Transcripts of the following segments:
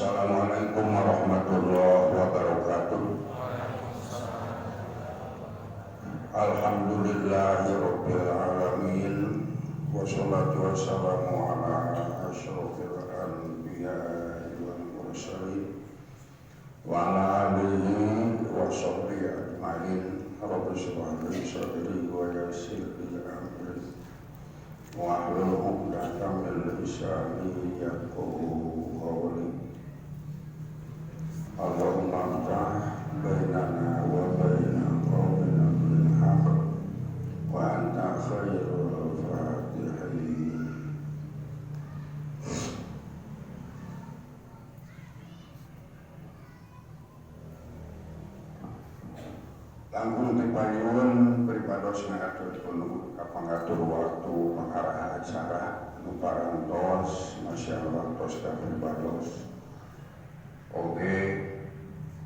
Assalamualaikum warahmatullahi wabarakatuh. Alhamdulillahirabbil alamin wassalatu wassalamu ala asyrofil anbiya'i wal mursalin wa ala alihi wa sahbihi ajmain. Rabbi shrah li sadri wa yassir li amri wahlul 'uqdatam min lisani yafqahu qawli. Allahumma ftah bainana wa baina qaumina bil haqq wa anta khairul fatihin. Langkung dipayun pripados ngatur penuh kapangatur waktu mengarah acara nu parantos masyaallah tos ka pripados oge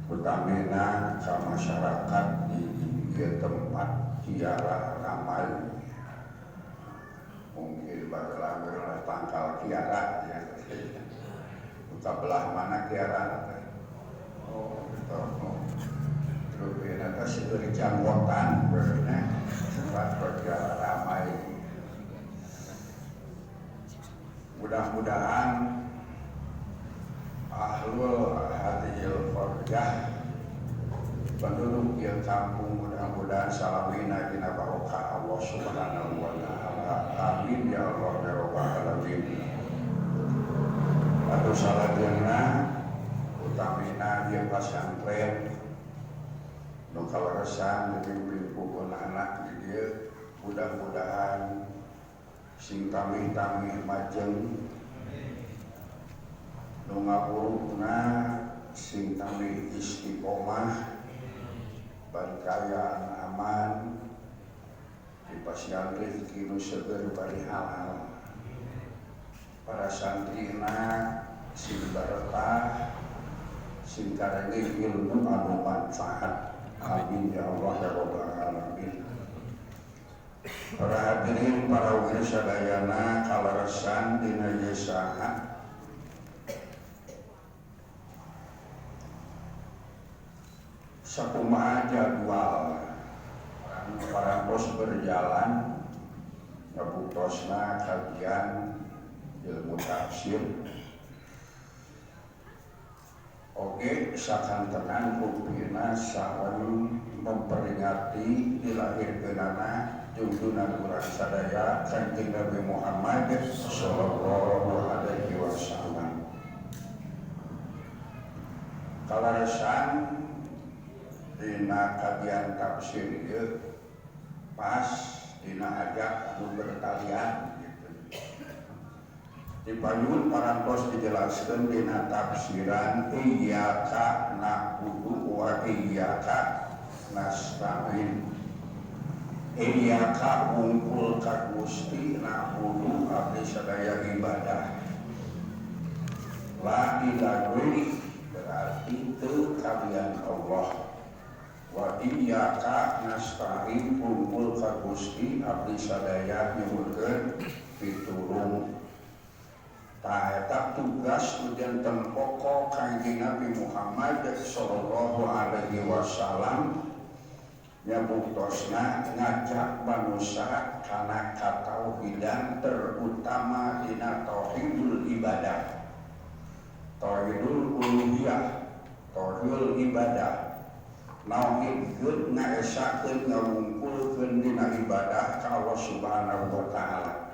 utamina ka masyarakat di tempat kiara ramai mungkin bagelah tangkal kiara ya uta belah mana kiara oh terus nanti segera janggotan berna tempat kiara ramai. Mudah-mudahan ahlul hadhil farjah penduduk yang kampung mudah-mudahan salamina dina barokah Allah subhanahu wa ta'ala. Amin ya Allah ya rabbal alamin. Atuh salatna utamina ieu pasantren nu kawarasan dipimpin ku anak di dieu mudah-mudahan sing tamih-tamih majeng nu ngapurukna sing tamih istiqomah barkayaan aman dipasihan rezeki nu seger bari halal para santrina sing barokah sing karenge ilmu anu manfaat. Amin ya Allah ya rabbal alamin. Para hadirin para warga sadayana kalarasan dina yesaha sakumaha jadwal parantos berjalan ngabuktosna kajian ilmu tafsir. Oke, sakantenan rupina sareng memperingati dilahirkeunana junjungan urang sadaya Kanjeng Nabi Muhammad sallallahu alaihi wasallam. Kalarasan dina kajian tafsir ieu pas dina ajak anu bertalian gitu. Dipayun parantos dijelaskeun dina tafsiran iyyaka na'budu wa iyyaka nasta'in. Iyyaka wungkul ka Gusti, na'budu abdi sadaya ibadah. La ilaha berarti teu kalian Allah. Wa iyyaka nasta'in wungkul ka Gusti abdi sadaya nyuhunkeun pitulung. Eta tugas ujian tempoko Kanjeng Nabi Muhammad sallallahu alaihi wasallam nyabuktosna ngajak manusia kana katauhidan terutama dina tauhidul ibadah, tauhidul uluhiyah, tauhidul ibadah. Nauhidkeun ngaesakeun ngawungkulkeun dina ibadah ka Allah subhanahu wa ta'ala.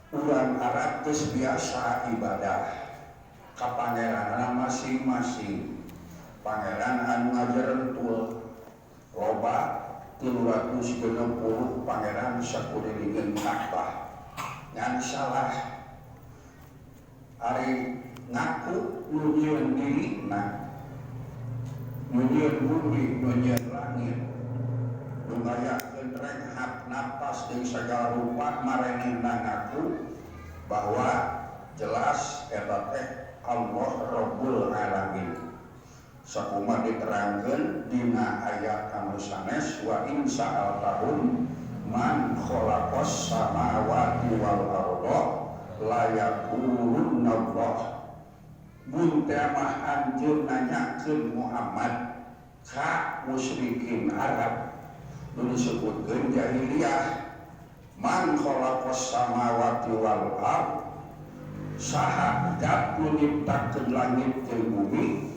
Urang Arab geus biasa ibadah ka pangeranna masing-masing. Pangeran anu ngajerentul loba 360 pangeran sakurilingeun Ka'bah. Ngan salah ari ngaku nyieun dirina, nyieun bumi, nyieun langit, nu ngayakeun renghat napas jeung sagala rupa marenehna ngaku bahwa jelas eta teh Allah Rabbul Alamin. Sakumaha diterangkeun dina ayat anu sanes wa in sa'altahum man khalaqas samawati wal arda la yaqulunna Allah. muntah mah anjeun nanyakeun Muhammad ka musyrikin Arab nu disebutkeun jahiliyah man khalaqas samawati wal ard saha zat nu nyiptakeun langit jeung bumi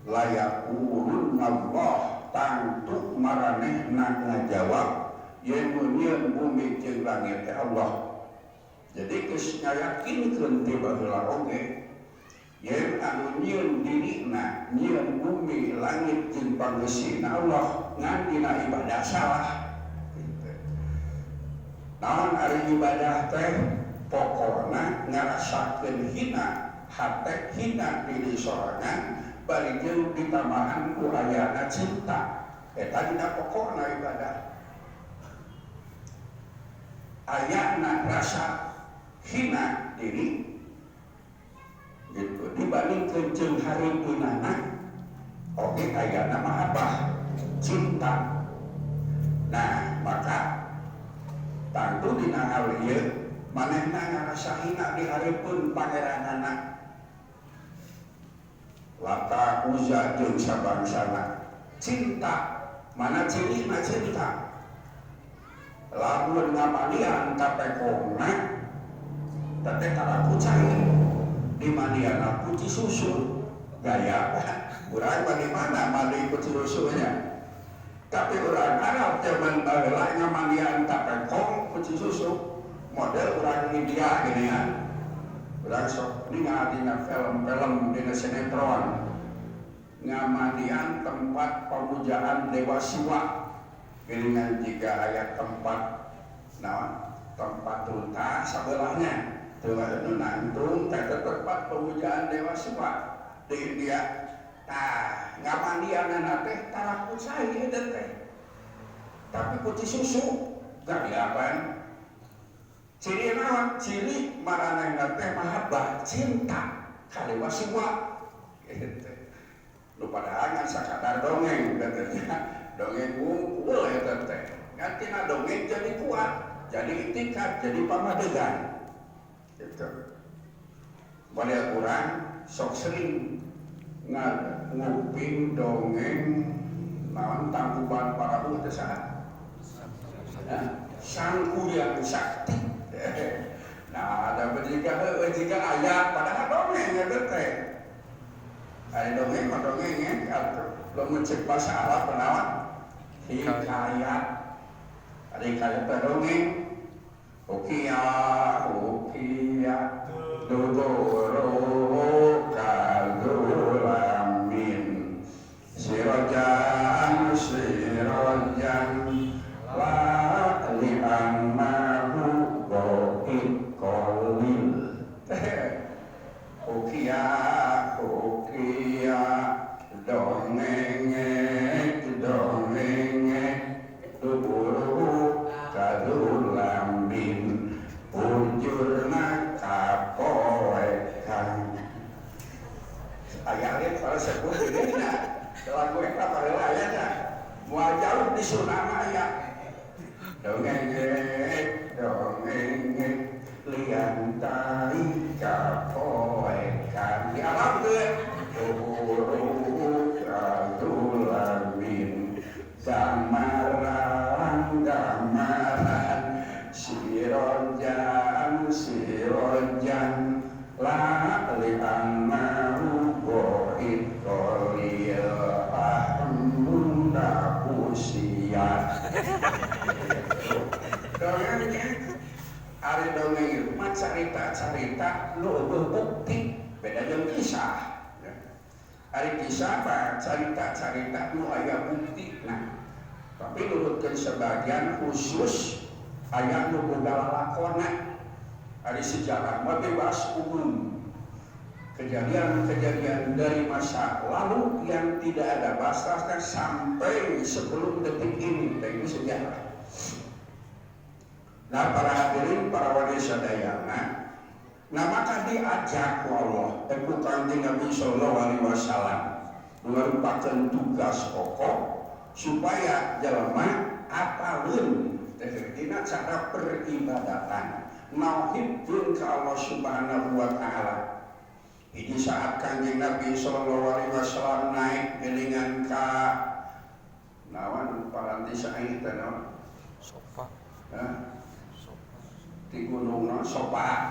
layakulun Allah tangtu maranehna ngajawab yen nyieun bumi jeung langit teh Allah. Jadi geus ngayakinkeun ti baheula oge yen anu nyieun dirina nyieun bumi langit jeung panggeusina Allah ngan dina ibadah salah. Naon ari ibadah teh pokona ngarasakeun hina hate hina diri sorangan bari jeung ditambahan ku ayana cinta eta dina pokona ibadah ayana rasa hina diri gitu dibandingkeun jeung hareupeunana oge ayana mahabbah cinta. Nah maka tentu dina hal ieu manehna ngarasa hina di hareupeun pangeranana Lata Uzza jeung sabangsana cinta mana cirina cinta lamun ngamanian kapekongna teh taraku cai di maniana puci susu gaya urang bagaimana mandi puci susunya tapi urang Arab zaman baheula ngamanian kapekong puci susu model urang India gini ya urang sok ningali dina film-film dina sinetron ngamanian tempat pemujaan Dewa Siwa dengan jika ayat tempat tempat tuntas sebelahnya dengan nantung ke tempat pemujaan Dewa Siwa di India. Nah ngamanian teh taraku cai teh tapi putih susu gak diapan ciri naon ciri maranehna teh mahabbah cinta ka Dewa Siwa gitu. Lu padahal ngan sakadar dongeng katanya dongeng unggul eta teh ngantina dongeng jadi kuat jadi itikat jadi pamadegan gitu. Pada urang sok sering nguping dongeng naon tangkuban Parahu teh saha Sang Hyang Sakti. Nah ada jika ayat padahal dongeng eta teh ada dongeng lamun cek bahasa Arab penawan hikayat ada hikayat dongeng ukiya dudoro kadulamin sirojan la li'annahu go'id kolil ukiya dongenge duburu kadulambin ujurna kapoekan ayatnya kalau sebut ini dalam gue pada ayatnya muajal di sunama ayat dongenge liantai kapoekan di alam tuh duburu kadulambin gamaran sirojan la li'annahu go'id kolil ahmunda usiat dongengnya ari dongeng itu mah carita-carita lu bukti beda jeung kisah ari kisah apa carita-carita nu aya bukti nah tapi nurutkeun sebagian khusus aya nu boga lalakonna ari sejarah mah bebas umum kejadian-kejadian dari masa lalu yang tidak ada batasnya sampai sebelum detik ini itu sejarah. Nah para hadirin para wali sadayana nah maka diajak Allah Kanjeng Nabi sallallahu alaihi wasallam merupakan tugas pokok supaya jelema apalun dina cara peribadatan nauhidkeun ka Allah Subhanahu wa taala Hiji saat Kanjeng Nabi sallallahu alaihi wasallam naik gelingan ka nawan paranti saeut teh naon? Sopa. Hah? Sopa. Di gunung naon Sopa.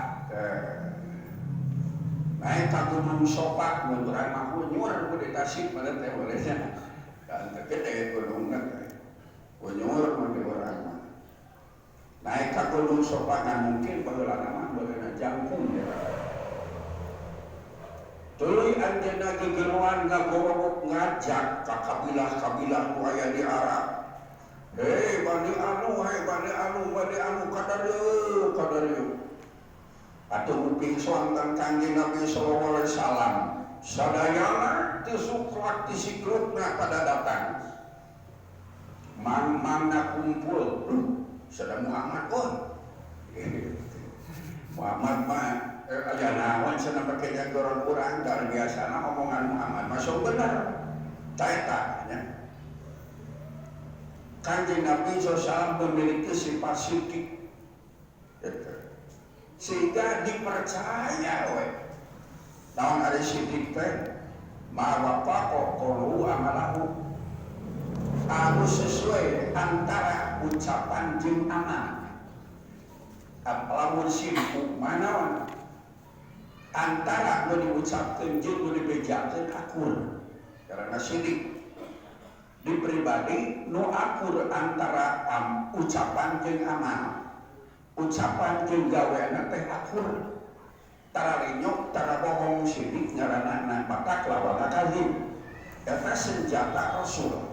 Naik ka gunung Sopa mun urang mah nyur ku di Tasik mah teh bolehnya. Kan teu gede gunungna teh. Nyur mun di urang mah. Naik ka gunung Sopa kan mungkin baheula mah beulana jangkung ya. Tuluy anjeunna gegeruan ngagorok ngajak ka kabilah-kabilah nu aya di Arab. Hei Bani Anu kadarieu. Atuh uping soangan Kanjeng Nabi sallallahu alaihi wasallam. Sadayana teu suklak ti siklukna pada datang. Mang-mangna kumpul. Sada Muhammad pun. Muhammad mah aya naon cenah pake jagoran urang dari biasana omongan Muhammad masuk benar. Taeta nya. Kanjeng Nabi SAW memiliki sifat sidik. Sehingga dipercaya we. Naon ari sidik teh? Ma wafaqa qawlu amalahu. Anu sesuai antara ucapan jeung amal. Lamun simpu manaon antara nu diucapkeun jeung nu dibejakeun akur karena sidik di pribadi nu akur antara ucapan jeung amal ucapan jeung gaweana teh akur tara rinyok tara bohong sidik ngaranana maka lawan kadzib eta senjata Rasul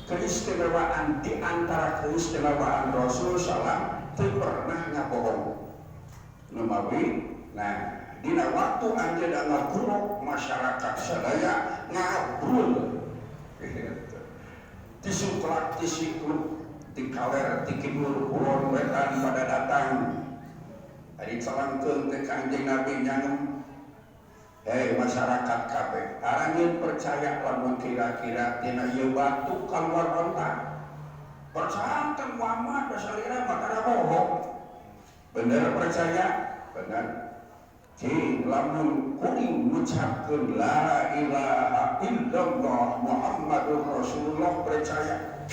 keistimewaan di antara keistimewaan Rasul sallallahu teu pernah ngabohong. Lumawi, nah dina waktu anjeunna ngaguruk masyarakat sadaya ngabrul. Tisuklak tisikluk dikaler tikibur kulon wetan pada datang. Ari calangkeun teh Kanjeng Nabi nyangem. Hei masyarakat kabeh, aranjeun percaya lamun kira-kira tina ieu batu kaluar ontak. Percaya Muhammad basalira makana bohong. Bener percaya? Bener. Ji lamun kuring ngucapkeun la ilaha illallah Muhammadur Rasulullah percaya.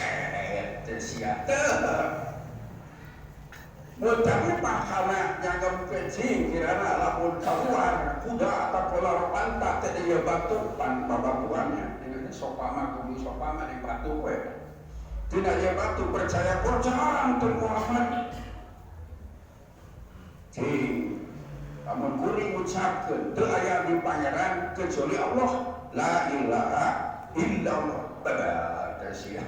Teu sia teu. Mun tapi pakana nyagem kecing kirana lamun kaluar kuda atau polar pantat teh ieu batu pan babatuannya. Ini sopama kudu sopama di batu we. Tina dia batu percaya untuk Muhammad. Namun kuring ucapkeun teu aya di pangeran kecuali Allah. La ilaha illallah. Bada sia.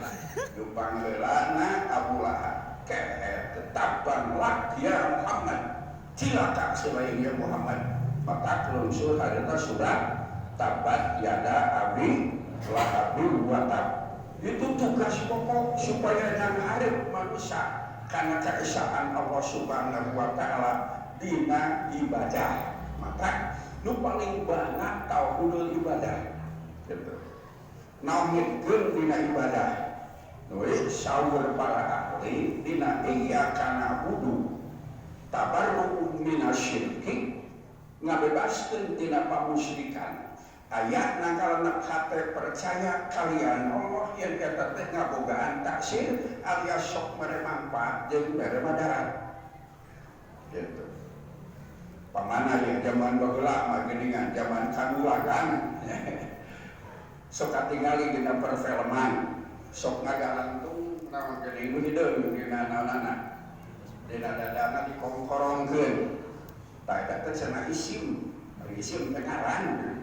Dupang geulana Abu Lahab. Tetapan lak ya Muhammad. Cilaka selain ya Muhammad. Maka kelungsur harita surat tabat yada abi lahabin wa tab. Itu tugas pokok supaya ngarep manusia karena keesaan Allah Subhanahu wa taala dina ibadah. Maka nu paling banyak tauhidul ibadah. Gitu. Nauhidkeun dina ibadah. Nulis saur para ahli dina iyyaka na'budu tabarru'u minasyirki ngabebaskeun tina pamusyrikan. Ayat nangkalana hate percaya kalian Allah yang kata teh ngabogaan taksir alias sok mere manfaat jeung mere madarat. Gitu. Pamana yang zaman baheula mah geuningan zaman kadulagan. Sok katingali dina perfilman, sok ngagalantung naon geuning nu hideung dina naonana. Dina dadana dikongkorongkeun. Tah eta teh cenah isim teh ngaran.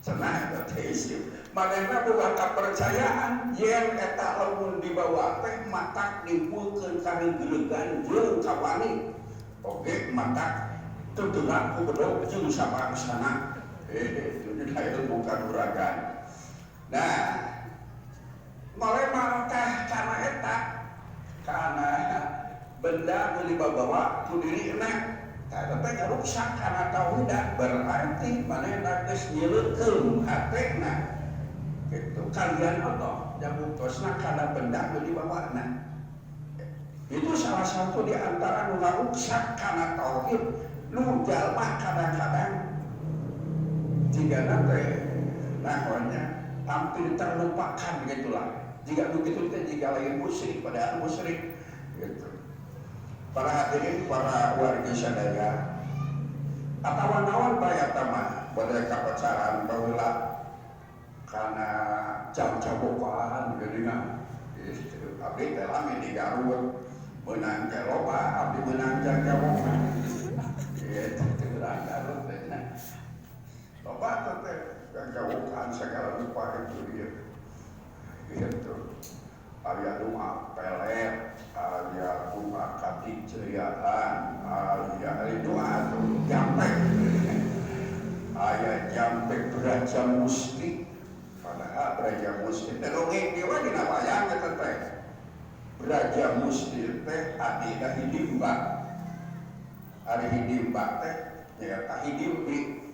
Cenah teisip manehna boga kapercayaan yen eta lamun dibawa teh matak nimpulkeun kana geulegan jeung kawani oge matak teu deulak ku bedog jeung sabangsana itu ilmu kanuragan. Nah malema teh kana eta kana benda nu dibawa ku dirina eta teh rusak kana tauhid berarti manehna geus nyeulekeun hatena kitu kalian Allah yang mutosna kana benda nu dibawana. Itu salah satu di antara nu ngarusak kana tauhid nu jalma kadang-kadang jika nanti namanya tampil terlupakan gitulah. Jika begitu jika lain musyrik padahal musyrik gitu. Para hadirin, para warga sadaya, atawa naon bayar tamah pada kapacaran baheula karena jam-jabokan geuningan. Abdi teh lami di Garut menang ke loba, abdi menang jam-jabokan. Itu teh Garut teh. Loba teh jam-jabokan segala rupa itu dia. Gitu. Aya rumah pelet, aya rumah katik ceriaan, aya doa tuh jampe, aya jampe beraja musti, padahal beraja musti terongeng dewa di nabayang teh, beraja musti teh adina hidimba, ari hidimba teh nyata hidimbi,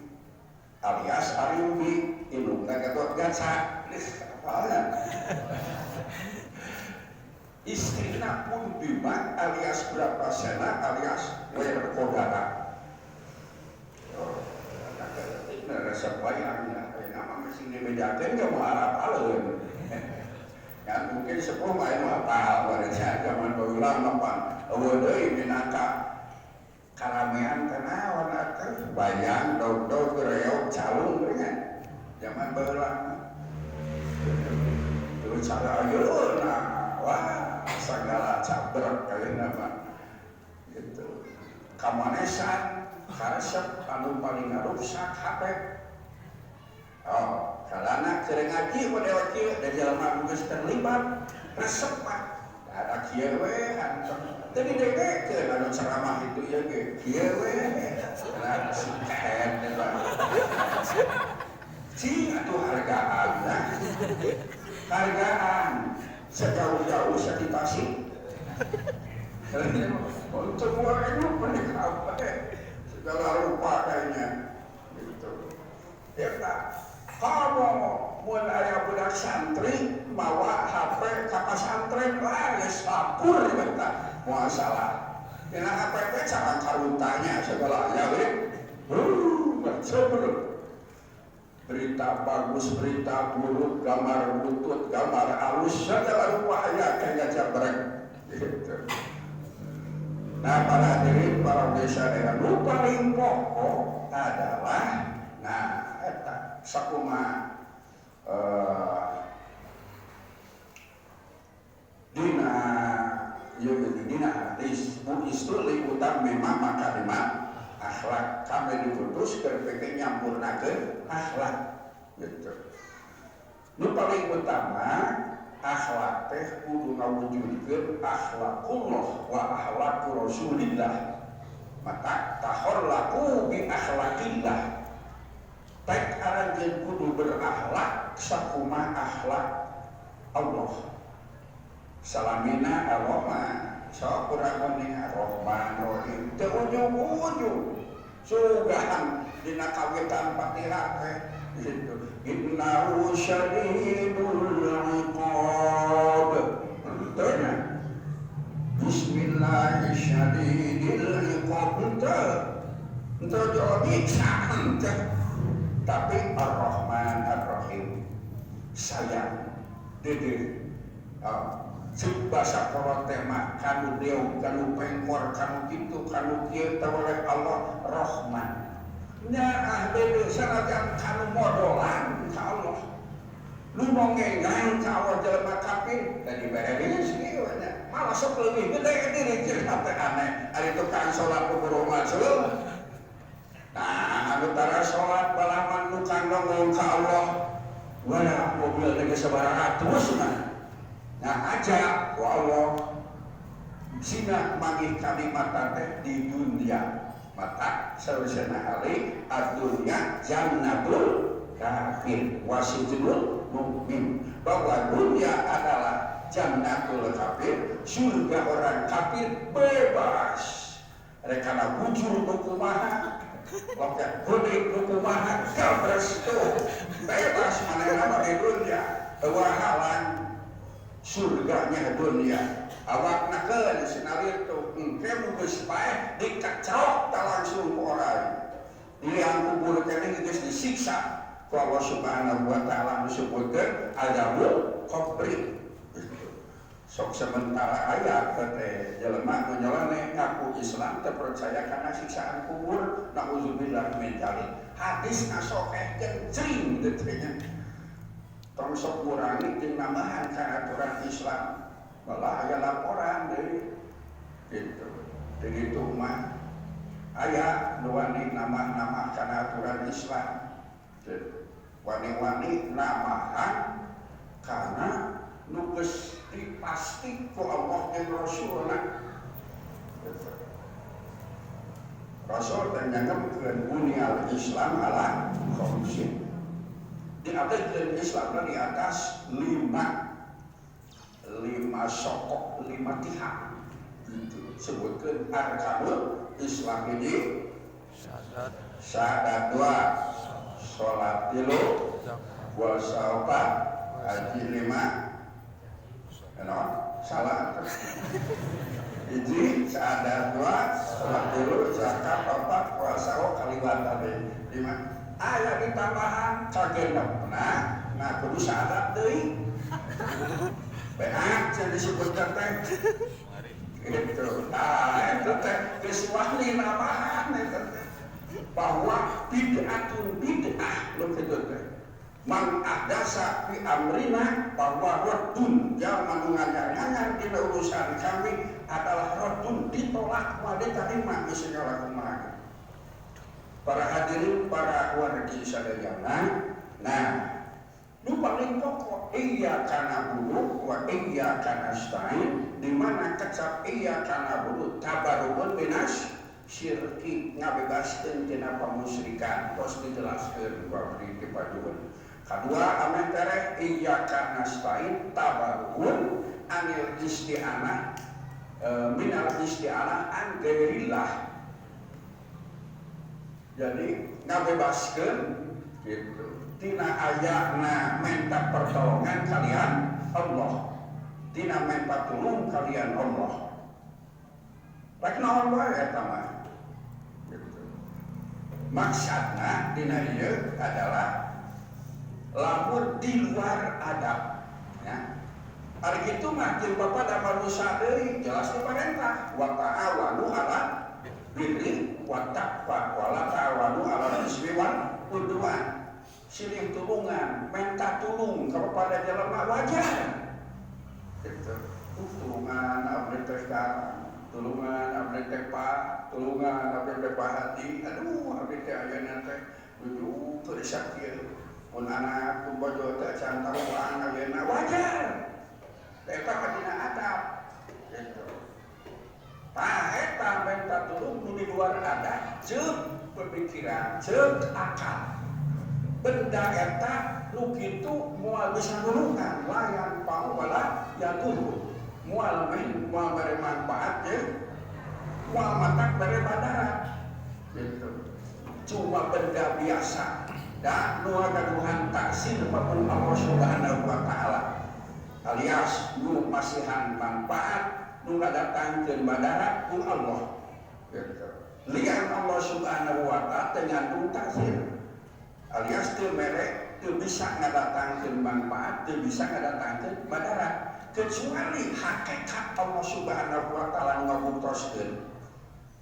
alias arimbi, indungna gatot gaca, istrina pun bima alias berapa sena alias werkodara. Rasa bayangnya, nama mesin dibedakan gak mau harap alun. Kan mungkin 10 main apa pada zaman berulang apa wadai minaka karamean tenawan atau bayang dog gereok calung dengan zaman berulang. Terus cara ayeuna wah segala cabrek kali nama gitu. Kamanesan karesep anu paling rusak HP. Oh, kalana keur ngaji model kieu da jelema geus terlibat resep mah. Ada kieu we anteng. Teu didegekeun anu ceramah itu ya ge. Kieu we. Nah, sikahen eta. Cing atuh hargaan nah. Hargaan sejauh-jauh sanitasi. Untuk mulai itu mereka segala rupa kayaknya gitu. Ya tak, kamu mulai budak santri bawa HP kapal santri lah ya sapur kita masalah. Karena HP itu jangan karuntanya segala ya betul. Berita bagus, berita buruk, gambar butut, gambar halus, segala rupa ya kayak jabrek gitu. Nah para hadirin, para desa daerah nu paling pokok adalah eta sakuma dina hadis istuli utam memang makarimat akhlak kami diputus kerpeke nyampurnakeun akhlak gitu. Nu paling utama akhlak teh kudu ngawujudkeun akhlaqullah wa akhlaqu Rasulillah. Maka tahorlaku bi akhlaqillah. Tek aranjeun kudu berakhlak sakumaha akhlak Allah. Salamina Allahumma sok urang mending Rahman Rahim teu ujug-ujug sugahan dina kawitan Fatihah teh gitu. Innahu syadidul iqab. Tentunya Bismillahirrahmanirrahim. Ente jadi ente. Tapi Ar-Rahman Ar-Rahim sayang dede cik bahasa kolot tema kanu deung, kanu pengkor, kanu gitu, kanu kieu oleh Allah Rahman. Nya beda sanajan kanu modolan ka Allah. Lu mau ngengang ka Allah jelema kafir dan diberesin sih nya. Malah sok leuwih gede diri cerita teh aneh. Ari tukang salat kubur majul. Nah, anu tara salat balaman nu kandong ka Allah. Wala mobil teh sabaraha terus mah. Nah aja wa Allah sina manggih kalimat teh di dunia mata sausana hari ad-dunya jannatul kafir wasijnul mukmin, bahwa dunia adalah jannatul kafir, surga orang kafir bebas rekana bujur kumaha waktu gede kumaha kabres tuh bebas mana di dunia wahalan surganya dunia awak nakeun sinalir tuh engke geus paeh dikacrok ta langsung ku orang Liang kubur kene geus disiksa ku Allah Subhanahu wa taala disebutkeun azabul qabri. Sok sementara aya teh jelema nu nyelene ngaku Islam teu percaya kana siksaan kubur, nauzubillah min dzalik. Hadis ngasokehkeun cing teh nya. Tong sok kurangi jeung nambahan kana aturan Islam. Malah aya laporan deui gitu. Begitu mah aya nu wani nama-nama kana aturan Islam. Wani-wani namahan karena nu geus dipasti ku Allah dan Rasulna. Rasul dan nyangkeun bunyal Islam ala khamsin. Diatekeun Islam di atas 5 sokok, 5 tihak. Gitu. Sebutkeun arkanul Islam ini syahadat 2, salat 3, puasa 4, haji 5. Salah hiji syahadat 2, salat 3, zakat 4, puasa kaliwatan 5. Aya ditambahan kagenepna nah kudu syahadat deui. Beak can disebutkeun teh. Gitu. Nah, eta teh geus wani namahan eta teh. Bahwa bid'atun bid'ah lu kitu teh. Man ahdasa fi amrina bahwa raddun jalma nu nganyar-nganyar dina urusan kami adalah raddun ditolak wa diterima geus segala kumaha. Para hadirin, para wargi sadayana, nah nu paling pokok iyyaka na'budu wa iyyaka nasta'in, di mana kecap iyyaka na'budu tabarrukun binas syirki, ngabebaskeun tina pamusyrikan, tos dijelaskeun babri dipadueun. Kadua amen tere iyyaka nasta'in tabarrukun anil isti'anah minal isti'anah an ghairillah. Jadi ngabebaskeun gitu. Tina ayana minta pertolongan kalian Allah, tina minta tulung kalian Allah. Rek naon wae eta mah. Gitu. Maksudna dina ieu adalah lamun di luar adab, ya. Ari kitu mah jeung bapada manusia deui jelas diperintah wa ta'awanu 'ala birri wa taqwa wa la ta'awanu 'ala ismi wal udwan. Silih tulungan, minta tulung kepada jelema wajar. Gitu. Tulungan abdi teh tulungan abdi teh pak, tulungan abdi teh hati. Aduh, abdi teh ayeuna teh kudu teu sakieu. Mun anak kumbojo teh can tahuan ayeuna wajar. Eta mah dina adab. Gitu. Tah eta minta tulung nu di luar adab, ceuk pemikiran, ceuk akal. Benda eta nu kitu moal bisa nulungan layan pau wala yatur moal beri manfaat je moal matak beri badarat gitu. Cuma benda biasa dan nu gaduhan taksir maupun Allah Subhanahu wa taala alias nu masihan manfaat nu ngadatangkeun badarat ku Allah gitu. Lian Allah Subhanahu wa taala teu ngandung taksir alias teu merek teu bisa ngadatangkeun manfaat, teu bisa ngadatangkeun badarat kecuali hakikat Allah Subhanahu wa taala ngabuktoskeun.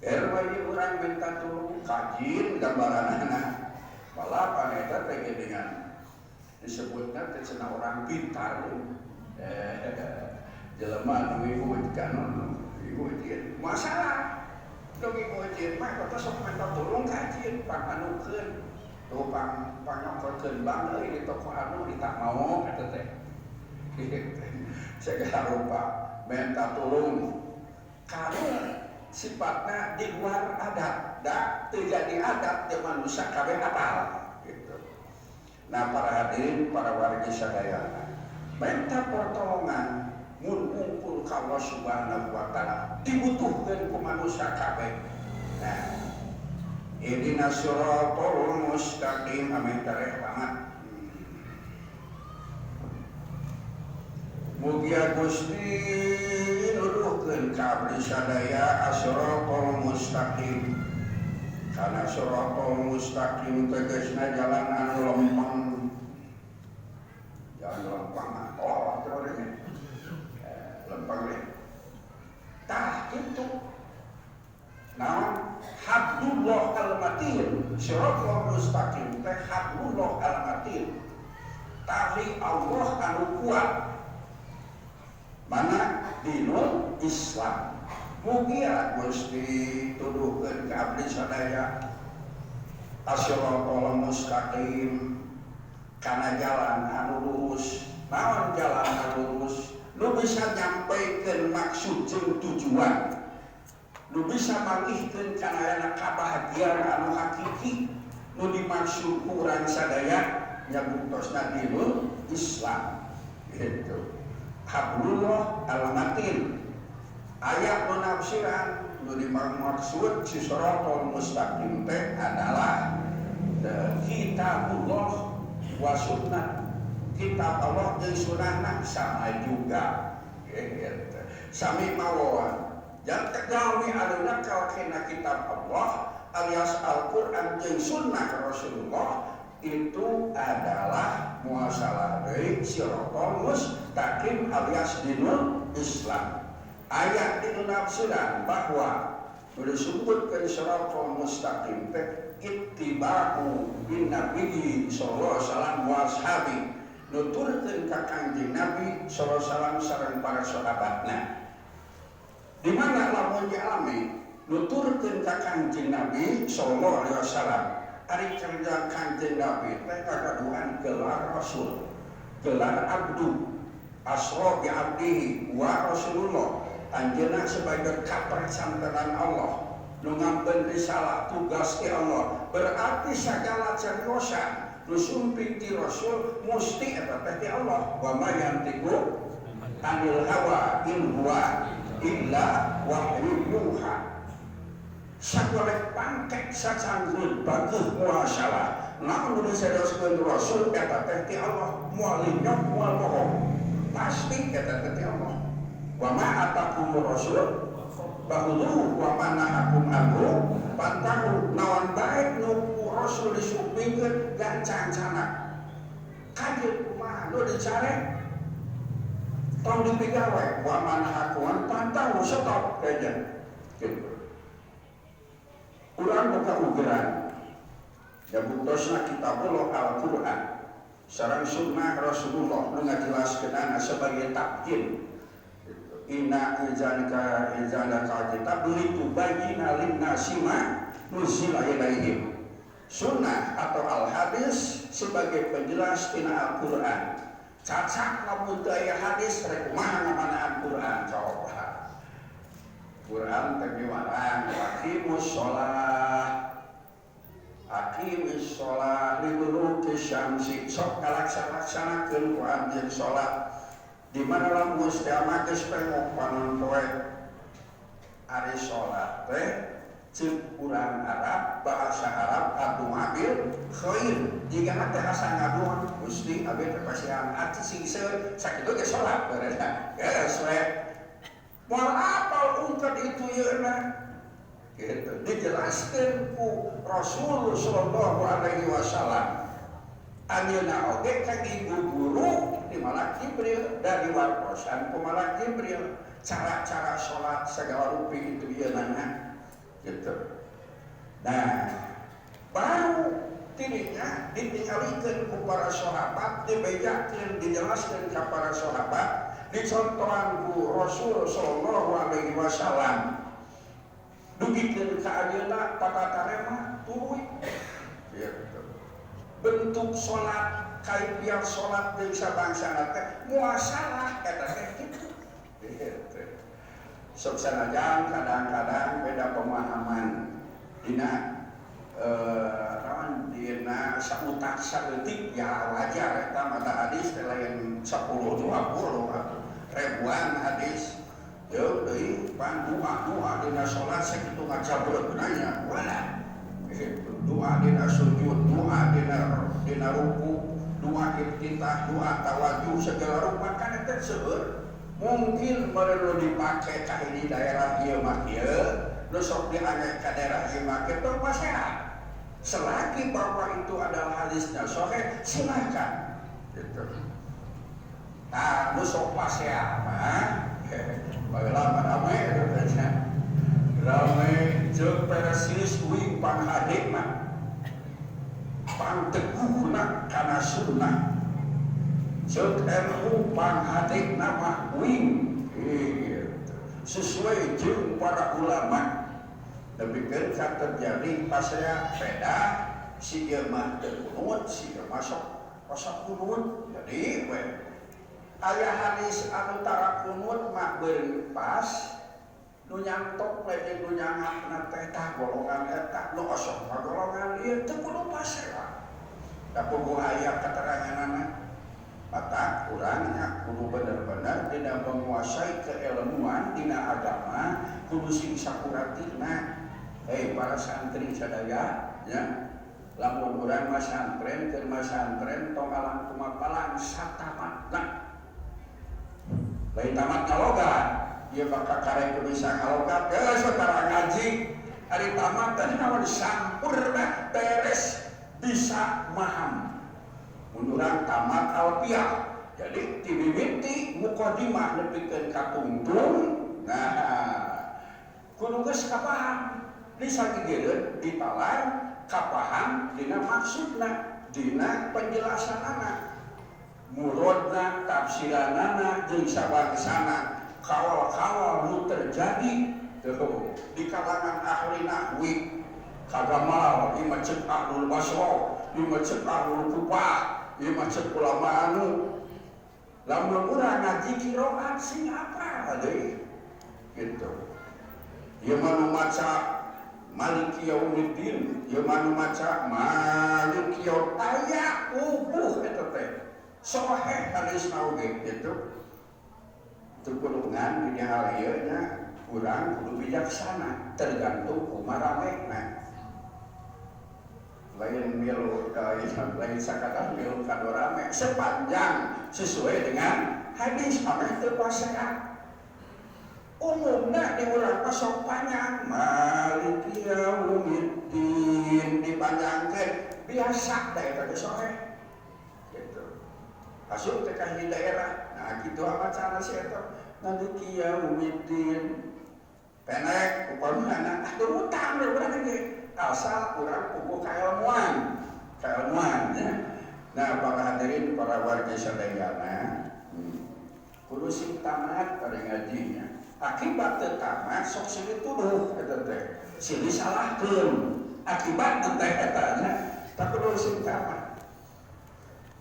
Erwai urang minta tulung kajin gambaranana. Balapan eta teh dengan disebutna teh cenah orang pintar. Jelema nu iweukeun iweukeun masalah. Nu iweukeun mah kata sok minta tulung kajin panganukeun. Tuh panyongkolkeun bang euy di toko anu ditak mau eta teh. Segala rupa minta tulung. Kalau sifatna di luar adat, dak teu jadi adat teh manusia kabeh apal gitu. Nah, para hadirin, para wargi sadayana, minta pertolongan mun ngumpul ka Allah Subhanahu wa taala dibutuhkeun ku manusia kabeh. Nah, ihdinas siratal mustaqim amin tareh banget. Mugia Gusti nuduhkeun ka abdi sadaya as-siratal mustaqim Karena siratal mustaqim tegasna jalan anu lempeng. Jalan lempeng oh terus lempeng deh. Tah itu. Nah, hablullah al-matin, siratal mustaqim teh hablullah al-matin. Tali Allah anu kuat. Mana dinul Islam. Mugia Gusti tuduhkeun ka abdi sadaya as-siratal mustaqim kana jalan anu lurus. Naon jalan anu lurus? Nu bisa nyampaikeun maksud jeung tujuan. Nu bisa mangihkeun kana kabahagiaan anu hakiki nu dimaksud urang sadaya nya buktos dinul Islam. Gitu. Hablullah al-matin. Ayat penafsiran nu dimaksud si siratal mustaqim teh adalah kitabullah wa sunnah. Kitab Allah jeung sunnahna sama juga. Gitu. Sami mawa. Yang kegawi aluna kalkena kitab Allah alias Al-Qur'an jeung sunnah Rasulullah itu adalah muasalah dari siratal mustaqim alias dinul Islam. Ayat itu nafsiran bahwa disebutkan siratal mustaqim teh ittiba'u bin Nabi sallallahu alaihi wasallam wa ashabi nuturkeun ka Kanjeng Nabi sallallahu alaihi wasallam sareng para sahabatna. Di mana lamun dialami nuturkeun ka Kanjeng Nabi sallallahu alaihi wasallam ari kerja Kanjeng Nabi teh kagaduhan gelar rasul, gelar abdu, asra bi abdihi wa rasulullah. Anjeunna sebagai kapersantenan Allah nu ngambeun risalah tugas ti Allah, berarti segala cariosan nu sumping ti rasul musti eta teh ti Allah. Wa ma yantiqu anil hawa in huwa illa wahyu yuha. Sakolek pangkek sacanggul baguh muasalah namun nu sadoskeun rasul eta teh ti Allah moal nyok moal bohong pasti eta teh ti Allah. Wa ma atakum rasul bahulu wa ma nahakum anhu pantahu. Naon baik nu rasul disupingkeun gancang-cana kajeul kumaha nu dicare tong dipigawe wa ma nahakum pantahu stop aja gitu. Urang buka ugeran ya buktosna kitabullah Al-Qur'an sareng sunnah Rasulullah nu ngajelaskeunana sebagai takdim. Inna izalika kitab itu bayina linnasi ma nuzila ilaihim. Sunnah atau al-hadis sebagai penjelas tina Al-Qur'an. Cacak lamun teu aya hadis rek kumaha ngamanaan Qur'an coba. Qur'an teh diwarang aqimus shalah. Aqimus shalah liduluki syamsi. Sok ngalaksanakeun Qur'an jeung salat. Di mana lamun istiamah geus pengok panon poe ari salat teh ceuk urang Arab bahasa Arab adu'a bil khair. Jika teh asa ngaduan Gusti abdi teh pasihan ati sing sakitu ge salat beureuh geus we moal apal ungkap itu yeuna gitu dijelaskeun ku Rasul sallallahu alaihi wasallam. Ayeuna oge ka ibu guru di Malak Jibril dari wartosan ku Malak Jibril cara-cara sholat segala rupi itu yeuna gitu. Nah baru tininya ditingalikeun ku para sahabat, dibejakeun dijelaskeun ka para sahabat, dicontohan ku Rasul sallallahu alaihi wasallam. Dugikeun ka ayeuna tatatarema tuluy gitu. Bentuk sholat kaifiah sholat jeung sabangsana teh muasalah eta teh kitu. Sok sanajan kadang-kadang beda pemahaman dina dina sautak saeutik ya wajar eta mata hadis teh lain 10 20 ribuan hadis. Yo deui pan doa dina sholat sakitu ngajabrut nanya wala. Doa dina sujud, doa dina ruku, doa iftitah, doa tawajuh segala rupa kan eta seueur. Mungkin perlu dipakai ka di daerah ieu mah ieu lu sok diangkat ke daerah imam itu masyarakat. Selagi bahwa itu adalah hadisnya sahih, silakan. Gitu. Nah, lu sok masyarakat mah, bagaimana ramai itu saja. Ramai jeung persis wing panghadik mah. Pangteguhna kana sunnah. Jeung NU panghadik nama wing. Sesuai jeung para ulama. Tapi kan terjadi pas saya beda si dia mah kunut, si dia masuk kunut. Jadi aya hadis anu tara kunut mah beureung pas nu nyantok lagi nu nyangapna teh tah golongan eta nu osok golongan ieu teu kudu pas ya. Da kudu aya keteranganana. Mata kurangnya kudu bener-bener dina menguasai keilmuan dina agama kudu sing sakuratina. Para santri sadaya ya lamun urang mah santren keur masantren tong alang kumapalan satamatna lain tamat ngalogat ieu bakal karek bisa ngalogat saudara ngaji ari tamat tadi naon sampurna beres bisa maham mun urang tamat alfiah jadi tibibiti mukadimah nepikeun ka tungtung nah kudu geus kapaham bisa digeun ditalan kapaham dina maksudna dina penjelasanana murodna tafsiranana jeung sabangsana kawal-kawal nu terjadi di kalangan ahli nahwi kagamal ieu mah ceuk ahlul basra ieu mah ceuk ahlul kufah ieu mah ceuk ulama anu lamun urang ngaji qiraat sing apa deui gitu ieu mah nu maca Maliki Yaumiddin, ieu mah nu maca Maliki Yaum aya ubuh eta teh. Sahih hadisna oge kitu. Teu kudu di hal ieu nya urang kudu bijaksana, tergantung kumaha ramena. Lain milu lain sakadar milu kado rame sepanjang sesuai dengan hadis mah teu pasehat. Umumnya di urang sok panjang Maliki Yaumiddin dipanjangkeun biasa da eta geus sahih gitu asup teh ka daerah nah kitu apa cara si eta Maliki Yaumiddin penek upamana atuh utang urang ge asal urang puguh kailmuan ya. Nah para hadirin para warga sadayana kudu sing tamat pada ngajinya akibat tamat sok silih tuduh eta teh silih salahkeun akibat teh eta nya tak kudu sing tamat.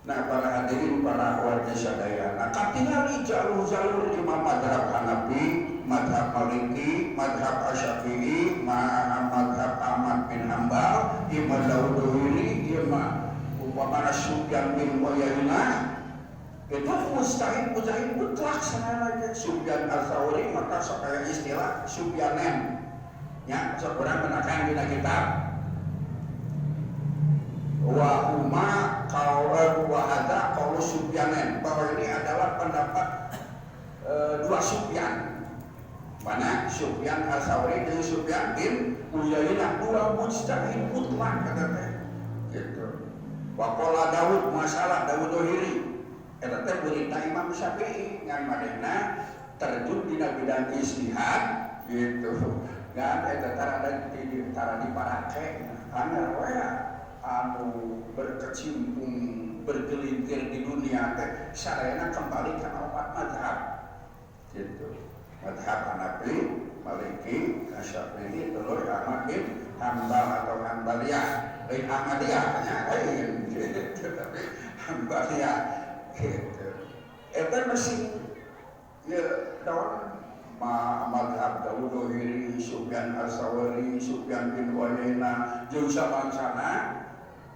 Nah para hadirin para warga sadayana katingali jalur-jalur imam mazhab Hanafi, mazhab Maliki, mazhab Asy-Syafi'i, mazhab Ahmad bin Hanbal, Imam Daudzuhiri, Imam upamana Sufyan bin Uyainah itu mustahil mutlak sanana Sufyan Ats-Tsauri maka sakaya istilah Sufyanen nya seorang menakan dina kitab wa umma qaul wa hadza qaul Sufyanen bahwa ini adalah pendapat dua Sufyan mana Sufyan Ats-Tsauri dan Sufyan bin Uyainah dua mustahil mutlak kata teh gitu wa qala Daud masalah Daudzuhiri eta teh berita Imam Syafi'i ngan madena terjun dina bidang ijtihad gitu. Ngan eta tara diparake anggar we anu berkecimpung bergelintir di dunia teh sarena kembali ka opat mazhab gitu. Mazhab Hanafi, Maliki, Syafi'i, terus Ahmad bin Hanbal atau Hanbaliyah. Ahmadiyah nya gitu tapi Hanbaliyah gitu. Eta masih ya daun mazhab Daudzuhiri, Sufyan Ats-Tsauri, Sufyan bin Uyainah jeung sabangsana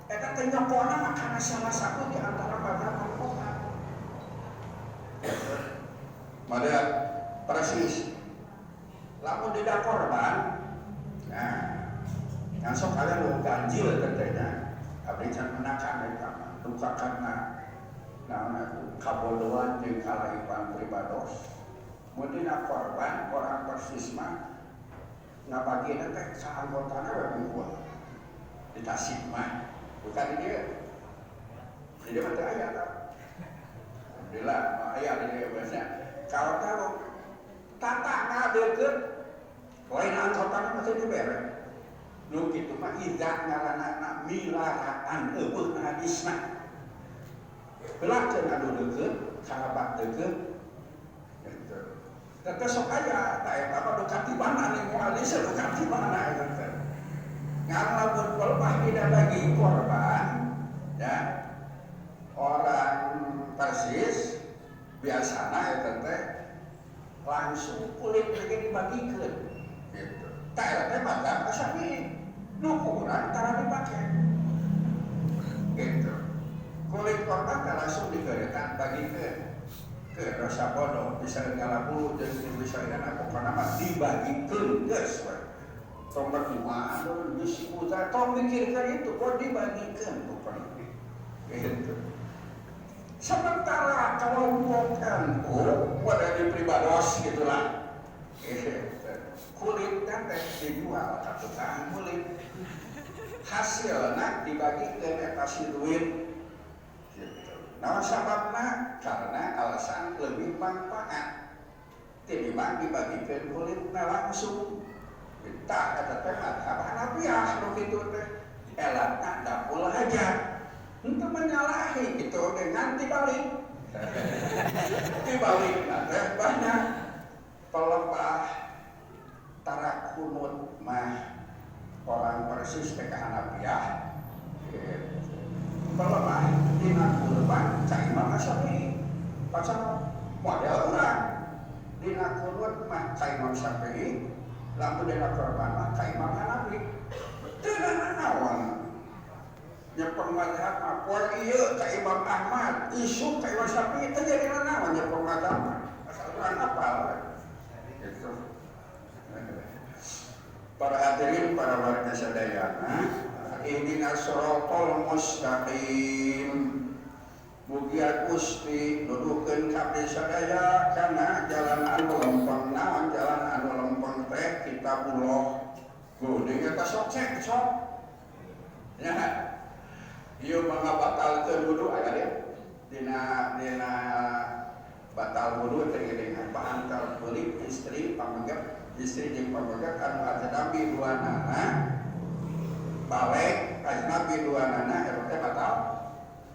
eta teh nyokona makana salah satu di antara mazhab al-fuqaha. Mada persis lamun tidak korban nah yang sok kalian lu ganjil tetehnya abdi can menakan eta duka karena kabodohan jeung kalaipan pribados mun dina korban orang persis mah ngabagian teh sa anggotana we unggul di Tasik mah bukan di dia mah teu aya ta alhamdulillah aya di dia biasanya kalau tata ngadeukkeun lain anggotana mah teu dibere nu kitu mah iza ngaranana milaraan eueuh hadisna belah ceun anu deukeut sahabat deukeut gitu teh sok aya ta eta mah dekat di mana nih mualis dekat di mana eta teh ngalamun pelbah tidak bagi korban ya orang Persis biasana eta teh langsung kulit lagi dibagikeun gitu ta eta teh madzhab Syafi'i nu kurang tara dipake gitu kulit korban langsung digeretan bagikeun ke rasa bodoh bisa ngalapuluh jeung bisa kana pokona mah dibagikeun geus we tong bagaimana geus udah tong mikirkan itu kok dibagikeun pokona gitu sementara kelompokan pada di pribados gitulah kulit kan teh dijual ka tukang kulit hasilna dibagikeun eta si duit nah sababna karena alasan lebih manfaat tinimbang dibagikeun kulitna langsung kita kata teh madzhab Hanafiyah nu kitu teh elatna dapul hajat untuk menyalahi gitu dengan dibalik teh banyak pelebah tara kunut mah orang Persis teh ka Hanafiyah pelebah dina kurban ka Imam Syafi'i pasal model urang dina kunut mah ka Imam Syafi'i lamun dina kurban mah ka Imam Hanafi teu naon nyepeng mazhab apa ieu ka Imam Ahmad isu ka Imam Syafi'i teh jadi naon nyepeng mazhab asal urang apal gitu para hadirin para warga sadayana ihdinas siratal mustaqim mugia Gusti nuduhkeun kabeh sadaya kana jalan anu lempeng naon jalan anu lempeng teh kitabullah geuning eta sok cek sok nya ieu mangga batalkeun wudu aya dia dina batal wudu teh geuning paantar beulit istri pamengget istri jeung pamengget anu ajnabi duanana balik ajnabi duanana eta teh batal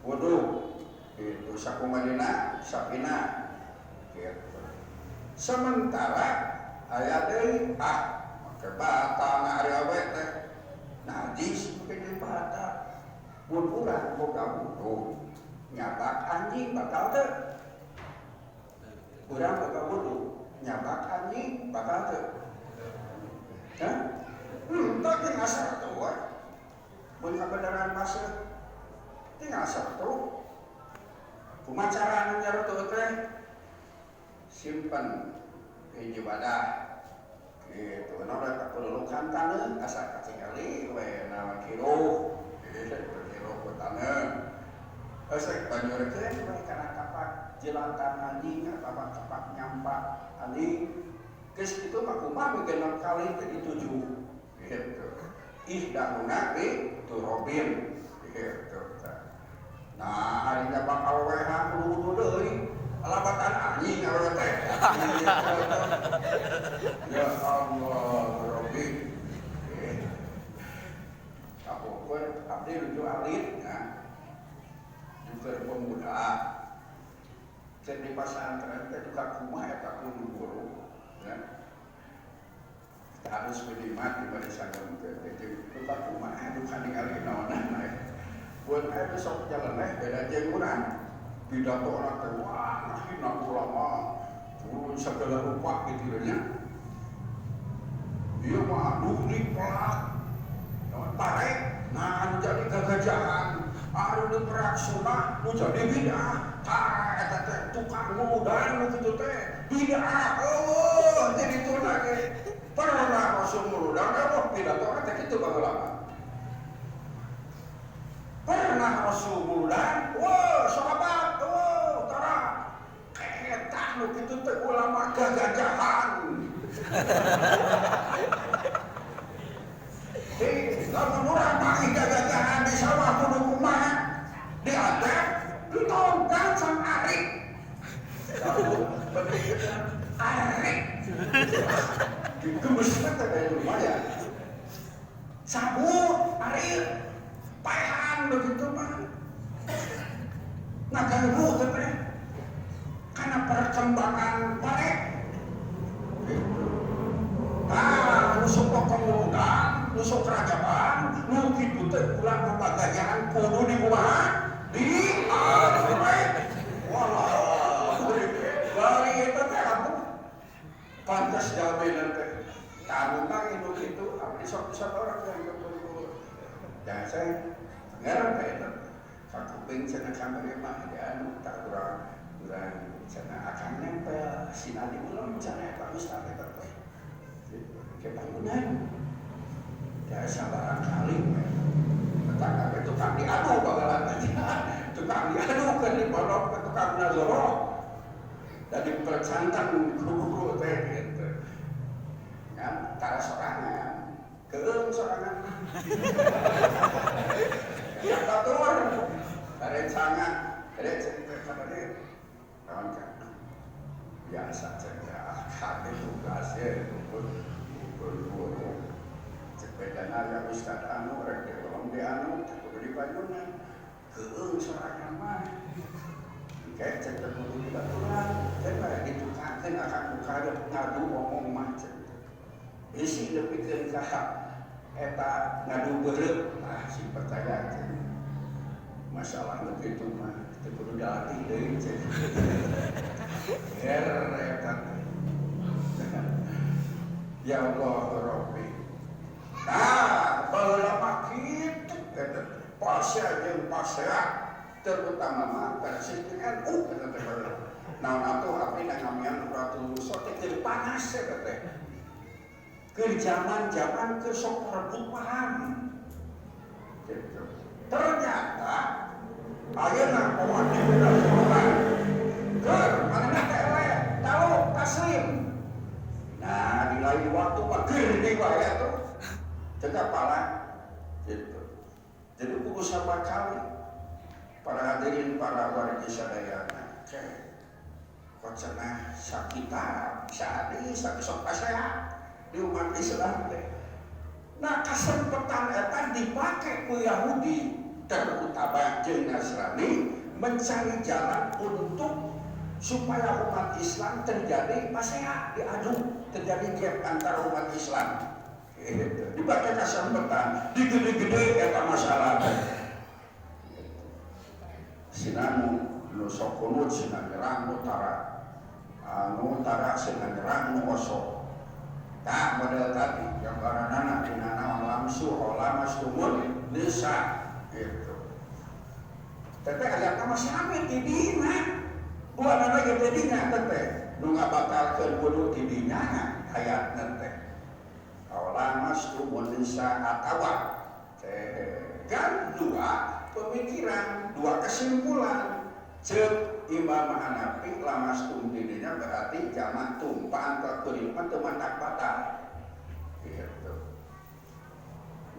wudu itu sakumadina sapina gitu sementara aya deui make batal na ari awe teh najis mungkin batal mun urang boga wudu nyabak anjing bakal teu urang boga wudu nyabak anjing bakal teu hah tapi ngasar teu we mun kabenaran masuk tinggal satu kumaha cara anu nyarutu teh simpen hiji wadah gitu naon eta pelulukan taneuh asa katingali we naon kilo kilo ku taneuh asa banjur teh we kana kapak jelantan anjing atawa kapak nyampak anjing geus kitu mah kumaha genep kali teh dituju gitu ihdahuna bi turobin gitu nah arinya bakal WH kudu deui alabatan anjing awewe teh ya Allah Rabbi kapokeun abdi nuju alit nya juga pemuda teh di pasantren teh juga kumaha eta kudu guru ya harus berdimat di barisan teh juga kumaha duka ningali naonan buat air besok jalan beda jeung urang pidato orang teh wah hina ulama turun segala rupa gitu nya dia mah duhli pelak tarik nah anu jadi gagajahan anu diperak sunah nu jadi bid'ah tah eta teh tukang ngudan kitu teh bid'ah oh jadi tuna ge pernah Rasul ngudan apa pidato teh kitu baheula pernah Rasulullah, wah sahabat, wah tara, ketan lu gitu teh ulama gagajahan. Lamun urang mah gagahan di sawah kudu kumaha? Diadap, ditongkang sang arik. Arik. Gemes teh dari lumayan. Sabut, arik, paehan begitu mah. Ngaganggu teh. Karena perkembangan baik. Nah, nusuk pokong nusuk kerajaan, nu kitu teh ulah pembagayan kudu dibuat di arek. Walah, bari eta teh atuh pantes jaminan teh. Kamu mah hidup itu abdi sok orang yang kudu. Jangan saya ngarep eta. Sakuping cenah kamari mah anu tak kurang cenah akan nempel sinadi ulang cenah eta ustaz eta teh. Kebangunan ya sabaran kali tetangga itu tukang diadu bakalan tukang diadu kan di pondok ke tukang nazoro dan dipercantan guru-guru teh gitu kan tara sorangan keung sorangan yang batur ada sangat ada cerita kabare kawan kan biasa cerita kade tugasnya guru sepedana yang ustad anu rek tolong di anu kudu di Bandungan keung sorangan mah kayak cerita guru di baturan teh pada ditukakeun akan buka ngadu ngomong mah isi nepikeun ka eta ngadu beureup nah si percaya masalah begitu mah teu kudu dilatih deui eta ya Allah Rabbi. Nah, baheula mah kitu eta pasea jeung pasea terutama mah versi NU eta teh baheula. Naon atuh abdi ngamian Ratu Sote keur panas eta teh. Keur zaman-zaman keur sok rebut paham. Gitu. Ternyata ayeuna pohon di Bandungan. Keur manehna teh eleh, tahu taslim. Nah, di lain waktu maghrib di wae tuh. Cekap pala gitu. Jadi kudu sabar kali. Para hadirin para warga sadayana. Kok cenah sakita, sadi sok pasea di umat Islam teh. Nah, kesempatan eta dipake ku Yahudi terutama jeung Nasrani mencari jalan untuk supaya umat Islam terjadi pasea diadu terjadi gap antara umat Islam gitu. Dipakai kesempatan digede-gede eta masalah sinanu nu sok kunut sinan nyerang utara sinan nyerang nu osok tak model tadi gambaranana dina naon lamsu olamas tumun nisa gitu tapi ayatna masih amit di dina buat anak yang jadinya teh, nu ngabatalkeun wudu di dinya ayatna teh. Awalan mas tumun nisa atawa. Kan dua pemikiran, dua kesimpulan. Ceuk Imam Hanafi lamas tum di dinya berarti jamak tumpaan terkuliman teman tak batal. Gitu.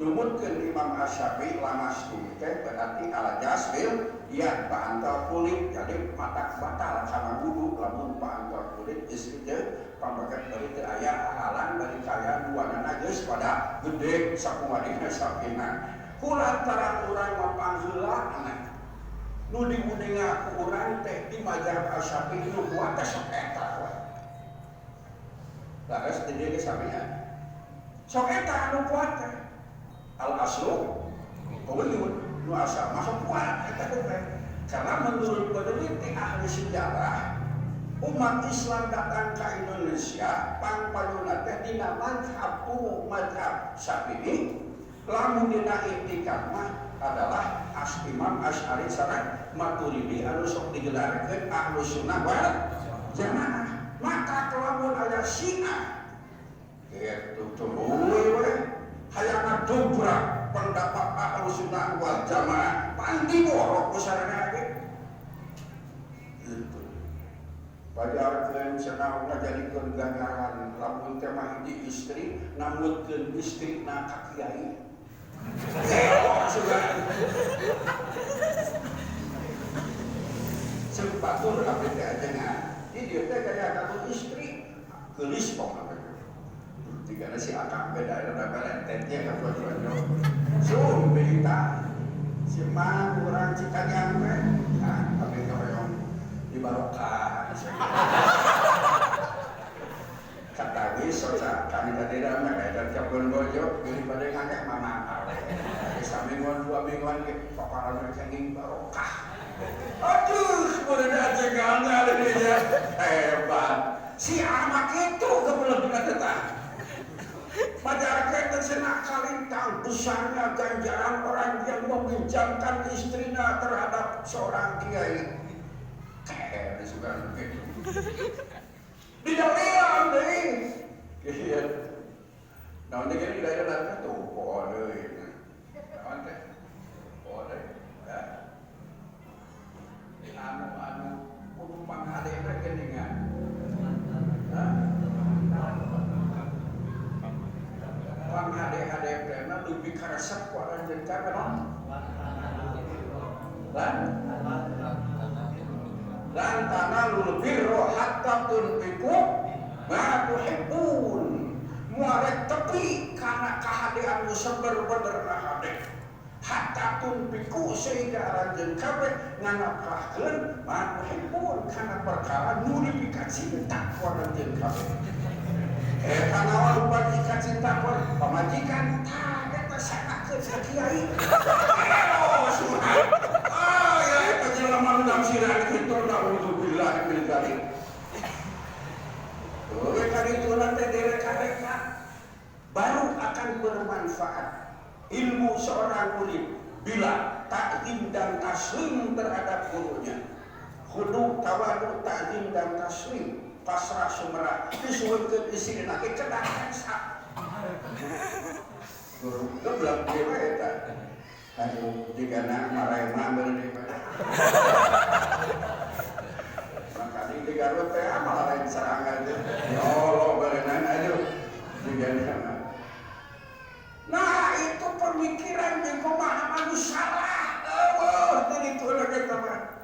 Numutkeun Imam Asy-Syafi'i lamas tum teh berarti ala jasbil ya pantal kulit jadi mata batal sama wudu lamun pantal kulit istri teh pambagat bari teu aya halang bari kaya duana geus pada gede sakumadina sapina kulantaran urang mah pangheulana nu diwudinga ku urang teh di mazhab Asy-Syafi'i nu kuat teh sok eta we laras teh ge sampean sok eta nu kuat teh al aslu qawiyun nu asal masuk kuat karena menurut peneliti ahli sejarah umat Islam datang ke Indonesia pangpaluna teh dina mazhab mazhab Syafi'i lamun dina i'tikad mah adalah Imam Asy'ari sareng Maturidi anu sok digelarkeun Ahlus Sunnah wal Jamaah maka kelamun aya Syiah gitu tuluy we hayangna dobrak pendapat Ahlus Sunnah wal Jamaah pandi borok usarana ge gitu pajarkeun cenah ngajadikeun ganjaran lamun teh mah hiji istri namutkeun istrina ka kiai Sudah sebatur abdi teh ajengan. Di dieu teh gaya katu istri geulis pokona. Tigana si akang beda ada belentetnya ka tujuannya. Sun berita si mang urang Cikanyang teh. Nah, abdi horeong di barokah. Kata soca kami tadi ramai dan capun gojo gini pada ngangkat mama samingguan 2 mingguan paparan cenging barokah. Aduh, bener aja gangga dia hebat. Si anak itu kebelehan tetap. Masyarakat tersenak kalintang besarnya ganjaran orang yang meminjamkan istrinya terhadap seorang kiai. Kayak disuka begitu. Tidak lihat deh. Iya. Nah, ini kan tidak ada tuh, boleh. Nah, boleh. Ya. Anu kudu mangade rekeningan. Mangade karena lebih karesep ku aran jeung kan. Dan tanalul birra hatta tunfiqu ma tuhibbun. Muarek tepi kana kahadean nu seber-bener hade. Hatta tunfiqu sehingga aranjeun kabeh nganapahkeun ma tuhibbun kana perkara nu dipika cinta ku aranjeun kabeh. Kanaon pamajikan cinta ku pamajikan tah eta sanakeun ka kiai. Penjelaman dalam sirah itu na'udzubillah min dzalik. Oleh karena itu nanti direka-reka baru akan bermanfaat ilmu seorang murid bila ta'zim dan taslim terhadap gurunya. Khudu tawadu ta'zim dan taslim pasrah sumerah disuwunkeun isirina ke kedahan sak. Guru geblak dewe eta. Aduh, jika nak marai mamber di mana? Makanya di Garut teh amal lain serangan tu. Ya Allah, berenang aduh, jika nak. Nah, itu pemikiran yang pemahaman salah. Oh, jadi itu lagi teman.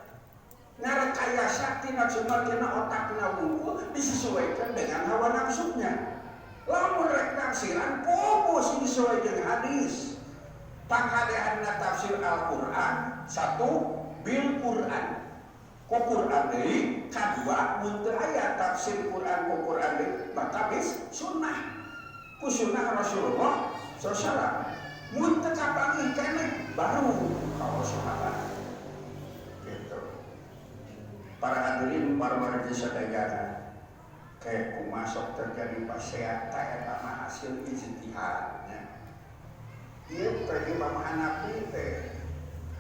Narekayasa tina cuma kena otaknya wungkul disesuaikan dengan hawa nafsunya. Lamun rek nafsiran, fokus disesuaikan dengan hadis. Pangkadeanna tafsir Al-Quran satu bil Quran ku Quran deui kadua mun teu aya tafsir Quran ku Quran deui maka bis sunnah ku sunnah Rasulullah sallallahu mun teu kapanggih keneh baru kawa sahabat gitu. Para hadirin para warga sadayana kayak kumasok terjadi paseat eta mah hasil ijtihadnya. Ieu teh Imam Hanafi teh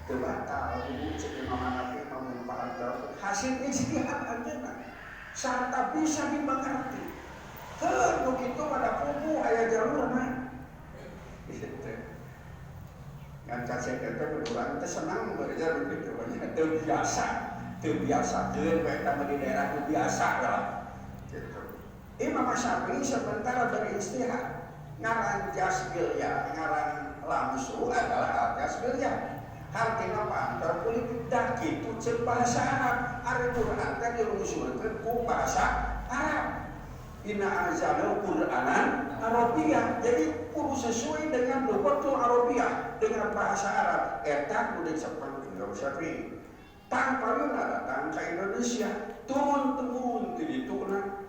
teu batal ibu cek Imam Hanafi memanfaatkan hasil ijtihad anjeunna sarta bisa dimengerti. Teu nu kitu pada kubu aya jalur mah. Ieu teh. Ngan cacek teh urang teh senang bekerja begitu banyak teu biasa teu eta mah di daerah teu biasa lah. Gitu. Imam Syafi'i sementara beristihad ngaran jasbilya ngaran lamsu adalah al-jasbilya. Artinya pantar politik dah gitu cek bahasa Arab. Ari Quran teh dilusurkeun ku bahasa Arab. Inna anzalna Qur'anan Arabiyyah. Jadi kudu sesuai dengan lughatul Arabiyyah, dengan bahasa Arab. Eta kudu seperti Imam Syafi'i. Tanpa datang ke Indonesia, turun-temurun di dituna.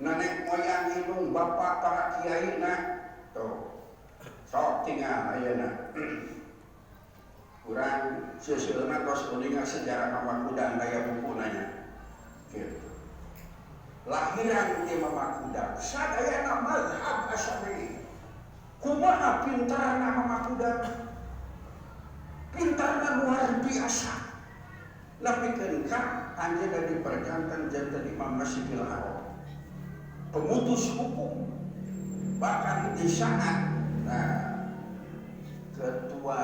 Nenek moyang indung bapak para kiai na tuh sok tinggal ayeuna kurang seuseulna tos kuningan sejarah Mamakudan daya bukunanya gitu. Lahiran di Mamakudan sadayana mazhab Asy'ari kumaha pintarna Mamakudan pintarna luar biasa lapikeun ka anjeunna diperjantan janten Imam Masjidil Haram pemutus hukum bahkan di sanad ketua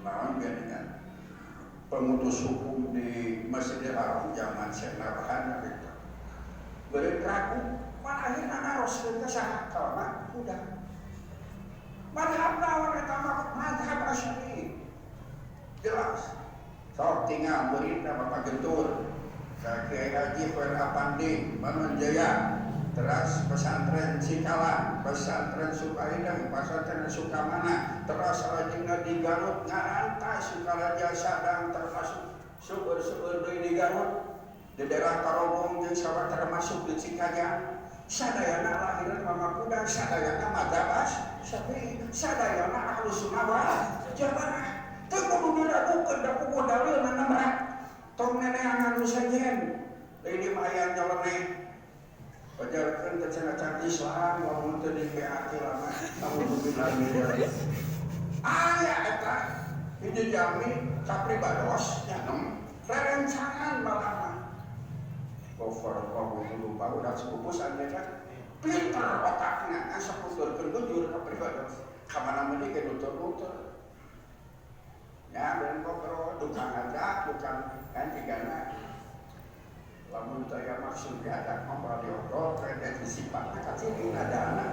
naon dengan pemutus hukum di Masjidil Haram zaman Syekh Nabhan itu beureun ragu pan akhirna naros ke saha kalna udah madhab naon eta Square Apandi, Manunjaya, terus pesantren Cikalang, pesantren Sukaindah, pesantren Sukamana, terus rajinna di Garut, ngarantai Sukaraja Sadang, termasuk sumber-sumber di Garut, di daerah Tarogong jeung sawah termasuk di Cikajang. Sadayana lahiran Mama Kuda, sadayana Madabas, sadayana Ahlus Sunnah wal Jamaah. Teu kudu diragukeun da kudu dalil namanya. Tong neneangan nu sejen. Ini mah aya nyeleneh. Pajarkeun teh cenah Islam, lamun teu dipeake lama. Alhamdulillah. Aya eta hiji jami kapribados nyanem rerencangan malahan. Cover dulu baru dan sepupusan mereka pintar otaknya kan seputar jujur kapribados. Kamana meuni ke nutur-nutur. Ya, dan kok tukang aja, bukan kan tigana. Lamun saya maksud ada ngobrol di obrol, kredit sifatnya kacil ada anak.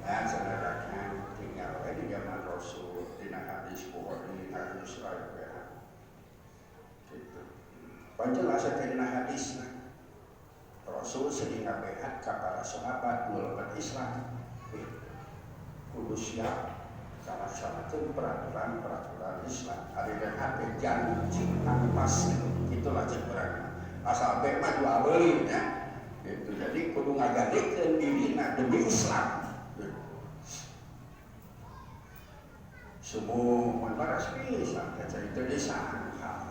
Nah, saudarakan tinggal di zaman Rasul, di hadis Bukhari, hadis Rasulullah. Gitu. Panjelas dari hadis Rasul sering behat kepada sahabat umat Islam. Kudu siap melaksanakan peraturan Islam. Ada yang hati janji pas itulah cekurang. Asal baik maju abelinya. Itu jadi kudu ngagadekeun dirina demi Islam. Semua maras pisan cerita disangka.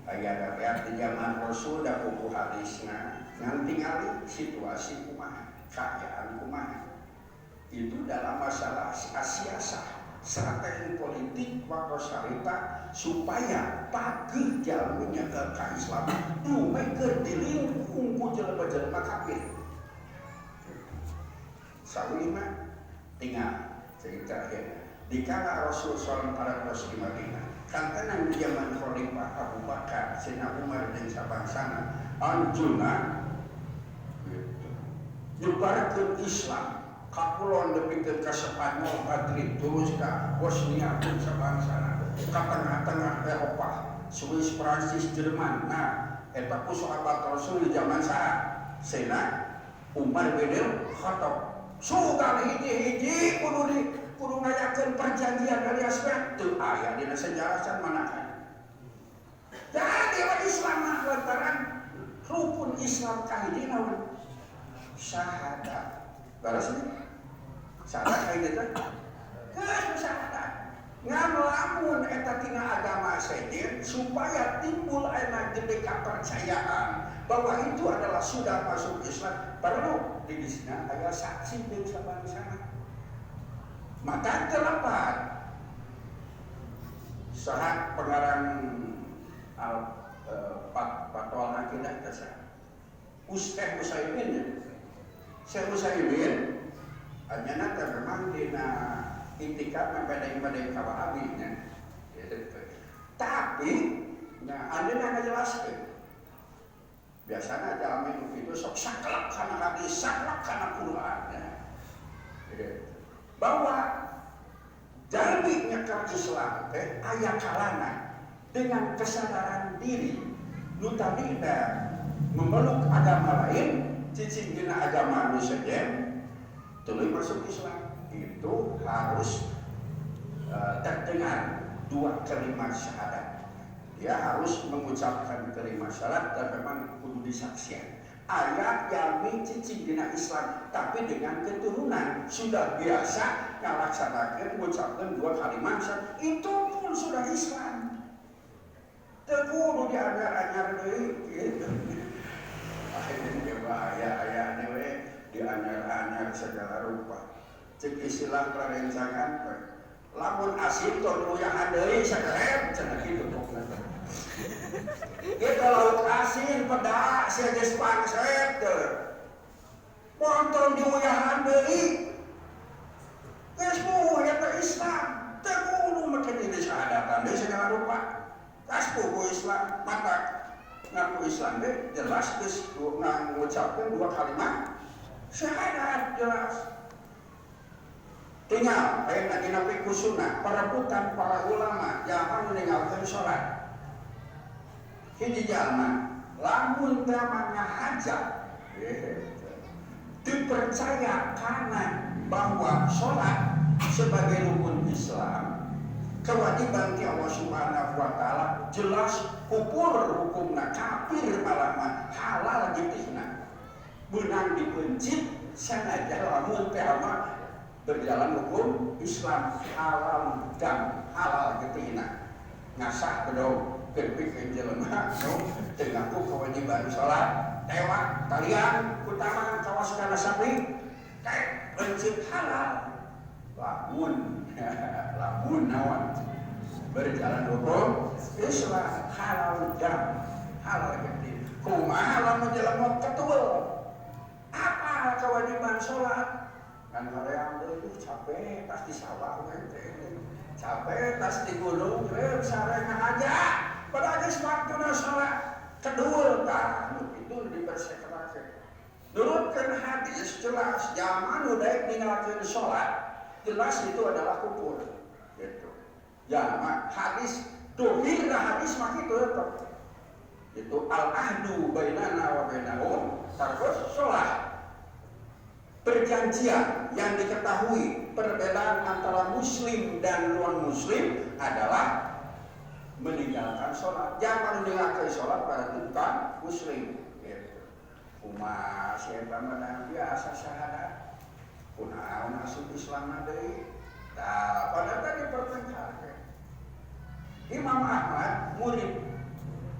Aya ada di zaman Rasul da buku hadisna ngan tingali situasi kumaha, keadaan kumaha. Itu dalam masalah siasah strategi politik waktu syariah supaya pageuh jalurnya ke Islam dumai keur dilingkung ku jelema-jelema kafir. Saulima tinggal cerita ya. Dikala Rasul sallallahu alaihi Madinah, kantenan di zaman Khalifah Abu Bakar, Sayyidina Umar dan sabangsana anjuna nyebarkeun Islam. Kapulon depikeun ka Spanyol, Madrid, terus ka Bosnia pun sabangsana, ka tengah-tengah Eropa, Swiss, Prancis, Jerman. Nah, eta ku sahabat Rasul di zaman saha? Sayyidina Umar bin Khattab. Sugan hiji-hiji kudu ngayakeun perjanjian dari aspek teu aya dina sejarah can manakan. Jadi Islam lantaran rukun Islam kahiji naon? Syahadat. Baras ini? Syahadat kayak gitu? Kan syahadat. Ngalamun eta tina agama sejen supaya timbul aya gede kepercayaan bahwa itu adalah sudah masuk Islam. Perlu di disna aya saksi jeung sabangsana. Maka terlepas sahat pengarang Fatwa Al-Aqidah dasar Ustaz Musaimin Syekh Musaimin hanya memang dina intikad badai-badai kawahabinya tapi nah anda nak jelaskan biasanya dalam itu sok saklak karena hadis saklak karena Quran bahwa jalmi nyekar Islam aya kalana dengan kesadaran diri nu tadina memeluk agama lain cicing dina agama nu sejen tuluy masuk Islam itu harus terdengar dua kalimat syahadat. Dia harus mengucapkan kalimat syahadat dan memang kudu disaksikan. Ayat yang cicing dina Islam tapi dengan keturunan sudah biasa ngalaksanakeun mengucapkan dua kalimat syahadat itu pun sudah Islam. Teu kudu dianyar-anyar deui kitu. Akhirnya bahaya dewe dianyar-anyar segala rupa. Cek istilah perencanaan lamun asin tur luyahan deui sakerep cenah kitu pokona. Kita laut asin pedak sia geus pangset teh. Montong diuyahan deui. Geus moho eta Islam. Teu kudu make diri syahadatan deui segala rupa. Tas buku Islam mata ngaku Islam deh jelas geus ngucapkeun dua kalimat syahadat jelas. Tinggal aya dina fiqh sunnah perebutan para ulama jangan meninggalkan salat. Hiji jalma lamun tamanya hajat dipercaya karena bahwa sholat sebagai rukun Islam kewajiban ti Allah Subhanahu wa taala jelas kufur hukumna kafir malah halal geutisna beunang dipencit sanajan lamun teh berjalan hukum Islam halal dan halal geutisna ngasah bedog keupikeun jelema nu teu ngaku kewajiban salat tewak kalian utama kawas kana sapi teh pencit halal lamun nawan berjalan hukum Islam halal jam halal geutis kumaha lamun jelema ketuel apa kewajiban salat kan hoream deui capek pasti sawah teh capek pasti gunung sareng aja pada geus waktuna salat kedul tah itu dipersekerakeun nurutkeun hadis jelas zaman udah ninggalkeun salat jelas itu adalah kufur gitu. Ya, hadis dohir hadis mah itu itu al-ahdu bainana wa bainahum tarkus sholat. Perjanjian yang diketahui perbedaan antara muslim dan non muslim adalah meninggalkan sholat. Jangan meninggalkan sholat pada bukan muslim gitu. Umat siapa menang biasa syahadat kunaon masuk Islam deui tah pada tadi pertengkarkeun Imam Ahmad murid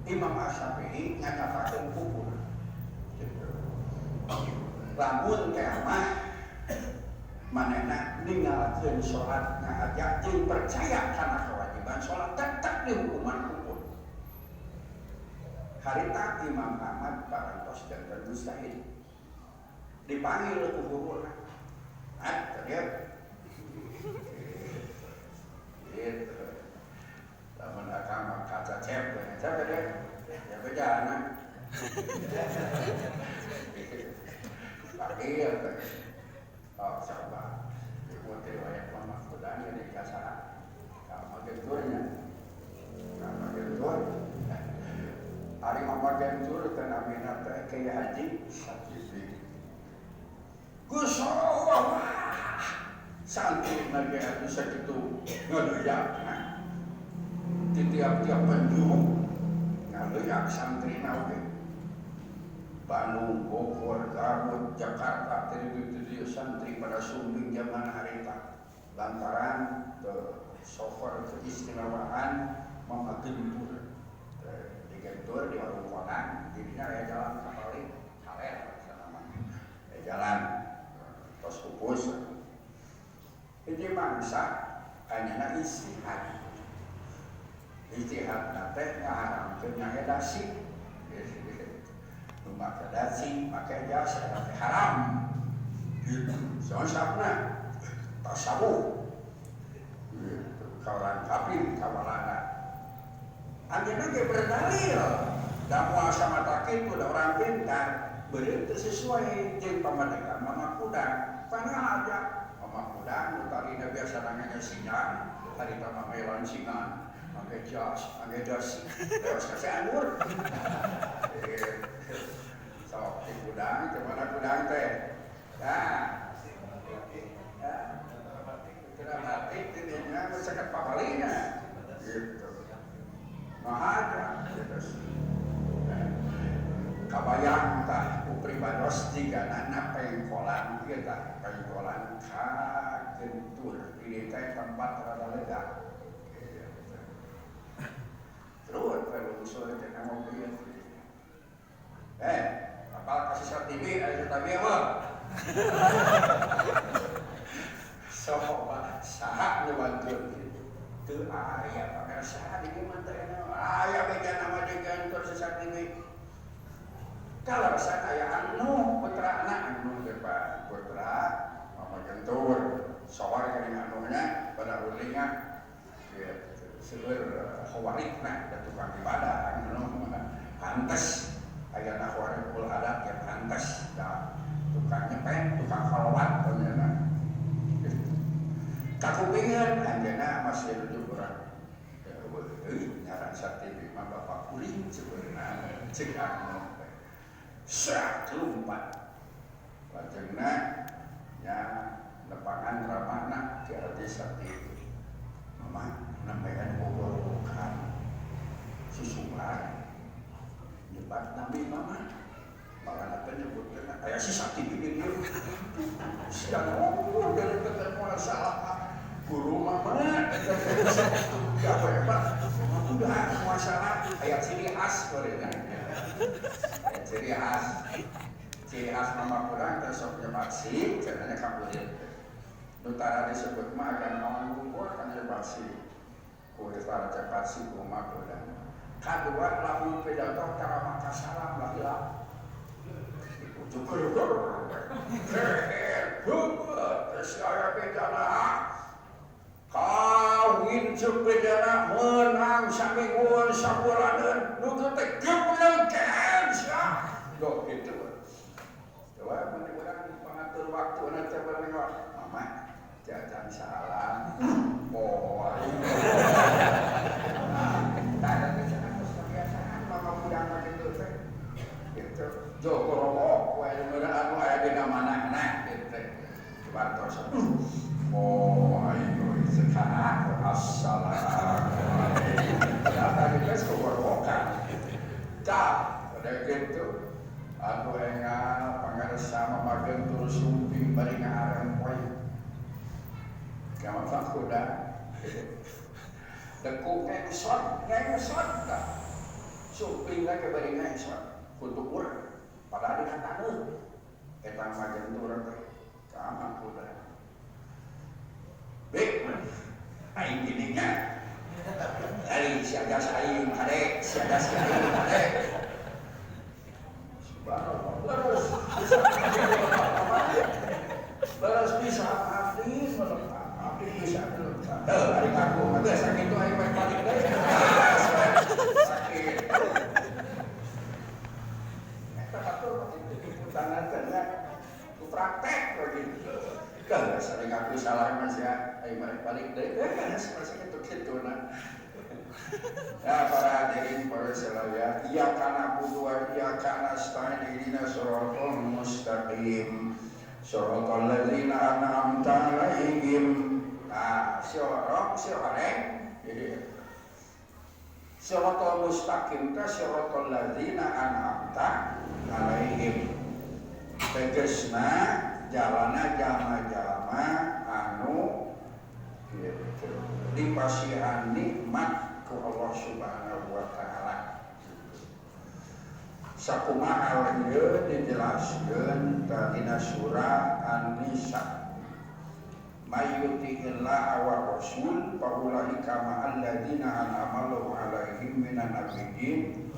Imam Asy-Syafi'i nyatakeun kufur gitu. Lamun teh mah manehna ninggalkeun salat ngajak jeung percaya kana kewajiban salat tetep dihukuman kufur. Harita Imam Ahmad parantos janten mustahil dipanggil ku guruna terlihat gitu lamun akang kaca cep siapa dia ya bejana panggil oh sabar dimutir wayang mama kudanya di kasar sama genturnya hari mama gentur kena minat kayak haji sakit Gusoh santri nage atu sakitu ngadoyak di tiap-tiap penjuru ngadoyak santri nawe Bandung, Bogor, Garut, Jakarta tadi santri pada sumbing zaman harita lantaran sofer keistimewaan Mama Gentur di Gentur di warung konan jadinya ya jalan kapalin kaler ya jalan tos pupus ini bangsa hanya istihad nate ngaharamkeun nyaedasi rumah kedasi pakai jasa nate haram gitu soal sabna tasabuh gitu kawalan kafir kawalana anjeunna ge berdalil da muasa mata kitu da orang pintar beureum teu sesuai jeung pamadegan mama kudang panah aja mama kudang utarina biasa nanya singan hari tama melan singan make jas make das terus kasih anggur sok di kudang kemana kudang teh nah kena mati tidinya sekat papalina gitu mahaja gitu kabayang tah upribados jika anak pengkolan kita pengkolan ka Gentur ini teh tempat rada lega terus kalau usul jangan mobil kapal kasih short TV ada tapi apa so sahak nyewantur itu ayah pakai sahak ini mantan ayah bagian nama di Gentur sesat ini kalau saya kayak anu putra anak anu depan putra Mama Gentur sawar yang anunya pada ulingnya seueur khawaritna da tukang ibadah anu pantes aya na khawarikul adat yang pantes da tukang nyepet tukang khalwat nya kakupingan anjeunna masih rujuk urang euy nyaran sakti mah bapak kuring sebenarnya cek anu 104 lajengna nya nepangan ramana ti arti sakti mama nambahan bogor bukan susulan nyebat nabi mama makanya penyebutkan ayah si sakti di dia siang dari ketemu masalah guru mama gak apa-apa udah masalah ayat ciri khas korenya ayat ciri khas mama kurang tersok nyebaksi caranya kabulir nutara disebut mah akan nawan kumpul akan nyebaksi kulit para nyebaksi rumah kurang kedua lalu pedagang karama kasalam bahilah cukur terus saya bedana kawin sepedana menang samingguan sabulanan nu teh gebleken sia do gitu coba mudah-mudahan mengatur waktu nanti berlewat mama jajan salam ada kebiasaan mama mudah gitu teh gitu Joko Romo wae anu aya dina manahna gitu wartos ayo sekarang assalamualaikum tadi geus kegorokan cak pada gitu anu engal pangarsa mamageun terus sumping bari ngahareng poe kamu kuda dekuk ngesot sumping lagi bari ngesot kudu urang padahal dina taneuh eta mageun urang teh kamu kuda baik, aing gininya dari siaga saing adek, siaga saing adek subhanallah terus bisa abdi bisa hari aku ada sakit itu aing balik deh sakit eta batur tanah-tanah ku praktek begitu kan sering aku salah mas ya ayo balik deh kan seperti itu nah ya para hadirin para selawat iya kana budua iya kana stain irina suratul mustaqim suratul ladzina an'amta alaihim suratul mustaqim ta suratul ladzina an'amta alaihim tegasna jalana jama-jama anu gitu dipasihan nikmat ku Allah Subhanahu wa taala sakumaha ieu dijelaskeun dina surah An-Nisa mayyuti'illah wa rasul fa ulaika ma'al ladzina an'ama alaihim minan nabiyyin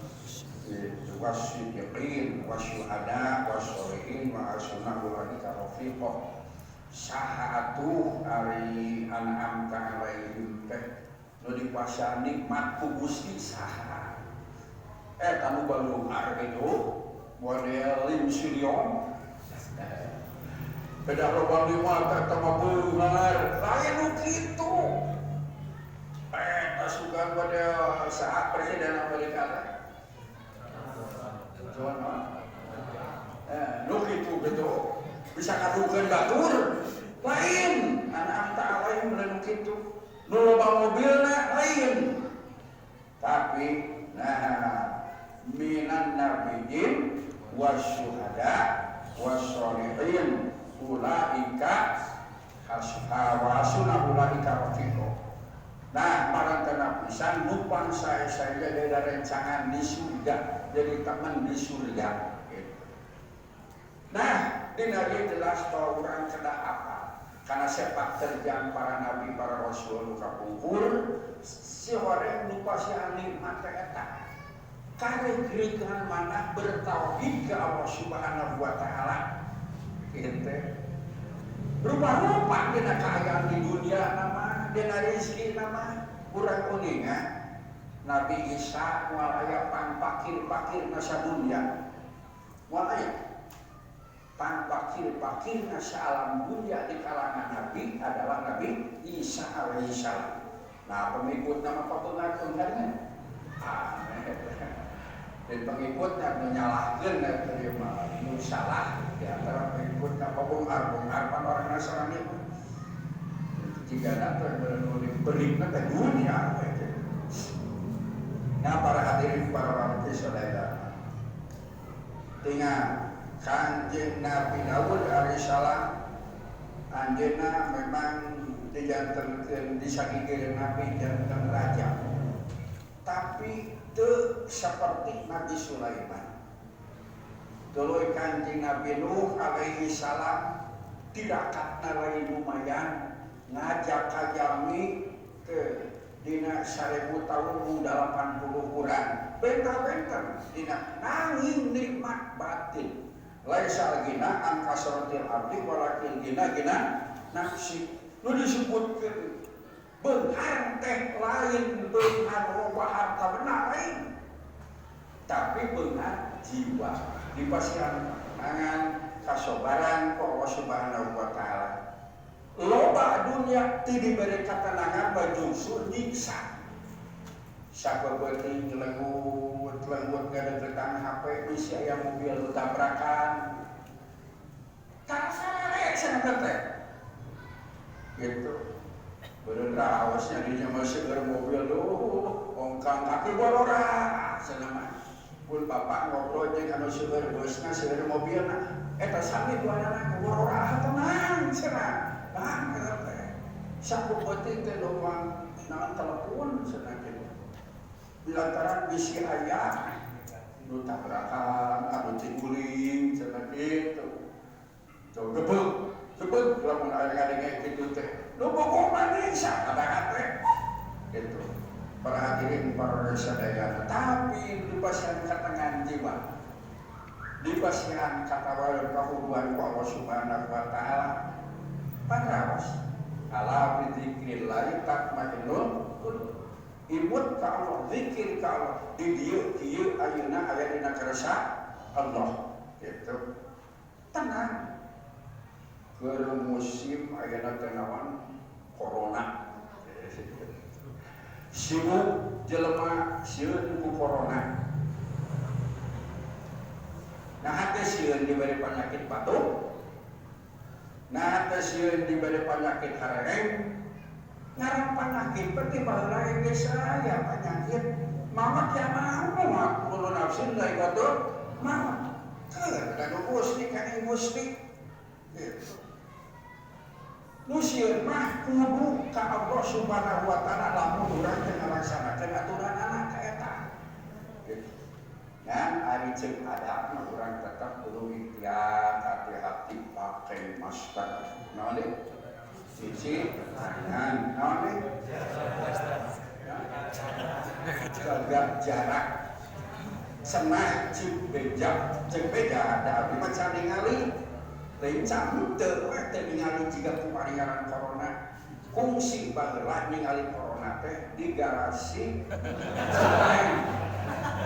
wasyiddiqin wasyuhada wasyolihin wa asuna ulaika rafiqah sahatu ari an'amta alaihim teh nu dipasihan nikmat ku Gusti saha tamu balungar gitu model Lim Silion beda lobang lima tama balungar lain nu kitu suka pada saat Presiden Amerika nu kitu gitu bisa ngadukeun batur lain anak ta'ala yang nu kitu nu loba mobilna lain tapi nah minan nabiyyin wasyuhada wasyolihin ulaika hasuna ulaika rafiqo nah marantana pisan numpang saya dari rencangan di surga jadi teman di surga gitu. Nah dina dieu jelas bahwa urang kedah apa karena sepak terjang para nabi para rasul nu kapungkur si horeng nu pasihan nikmat eta kareukeun manah bertauhid ka Allah Subhanahu wa taala kitu rupa-rupa dina kaayaan di dunia nama dina rezeki nama urang kuningan Nabi Isa moal aya pan pakir-pakir na sadunya moal aya pan pakir-pakir na alam dunia di kalangan Nabi adalah Nabi Isa alaihissalam nah pengikut nama patungan kan dan pengikutnya menyalahkan terima salah di antara pengikutnya bongkar pan orang Nasrani jika nanti beri nanti dunia. Nah para hadirin para warga saudara, tinggal Kanjeng Nabi Daud alaihissalam anjeunna memang dijantankeun disagikeun Nabi jantan raja, tapi teu seperti Nabi Sulaiman. Tuluy Kanjeng Nabi Nuh alaihi salam tirakatna lain lumayan ngajak kajami ke dina 1000 tahun 80 urang benta-benta dina nanging nikmat batin laisa gina an kasratil abdi walakin gina nafsi nu disebutkeun beunghar teh lain beunghar loba harta benar lain tapi beunghar jiwa dipasihan tangan kasobaran ku Allah Subhanahu wa taala. Loba dunia ti diberi katenangan bajungsul nyiksa. Sabeuting lenggut ngadegetan HP bisi aya mobil tabrakan. Tarasare cenah teh. Gitu. Beureun raosnya di mah seueur mobil duh, ongkang kaki borora cenah mah. Pun bapak ngobrol jeung anu seueur beusna seueur mobilna. Eta sami duanana borora tenang cenah. Bang, saku penting teh doang naon telepon cenah kitu. Bilantaran bisi aya nu tabrakan, anu ciguling cenah kitu. Tuh gebeg lamun aya ngadenge kitu teh. Nu pokok manis sabaraha teh. Kitu. Para hadirin para sadayana, tapi dipasihan katengan jiwa. Dipasihan katawalan kahuruan ku Allah Subhanahu wa taala. Panraos ala bidzikrillah tatmainnul qulub. Imut ka Allah, zikir ka Allah di dieu ayeuna aya dina karsa Allah. Gitu. Tenang. Keur musim ayeuna teh naon? Corona. Sibuk jelema sieun ku corona. Nah hate sieun diberi penyakit batuk. Nah, tesieun diberi penyakit hareng, ngarang penyakit berarti baheula ge saya penyakit. Mama kia mau kulo nafsin lain batur, mama. Keur da gusti kan gusti. Gitu. Nu sieun mah kudu ka Allah Subhanahu wa taala lamun urang teh ngalaksanakeun aturanana ka eta. Gitu. Dan ari ceuk adabna urang tetap kudu ikhtiar hati-hati pakai masker. Naon deui? Cuci tangan. Naon deui? Jaga jarak. Cenah cik beja da abdi mah can ningali. Rencana teu we teh ningali jiga kumaringaran corona. Kungsi baheula ningali corona teh di garasi.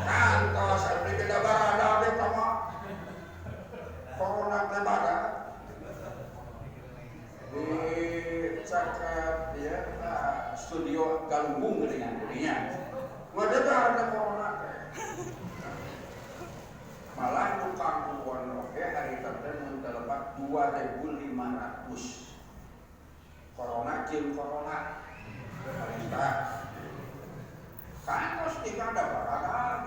Kantos abdi beda barada abdi kama corona teh bada di cakap ya studio Galunggung dengan dirinya wadah ada corona teh malah nu kangguan oke hari tertentu terlepas 2.500 corona jeung corona pemerintah kantos tinggal ada barada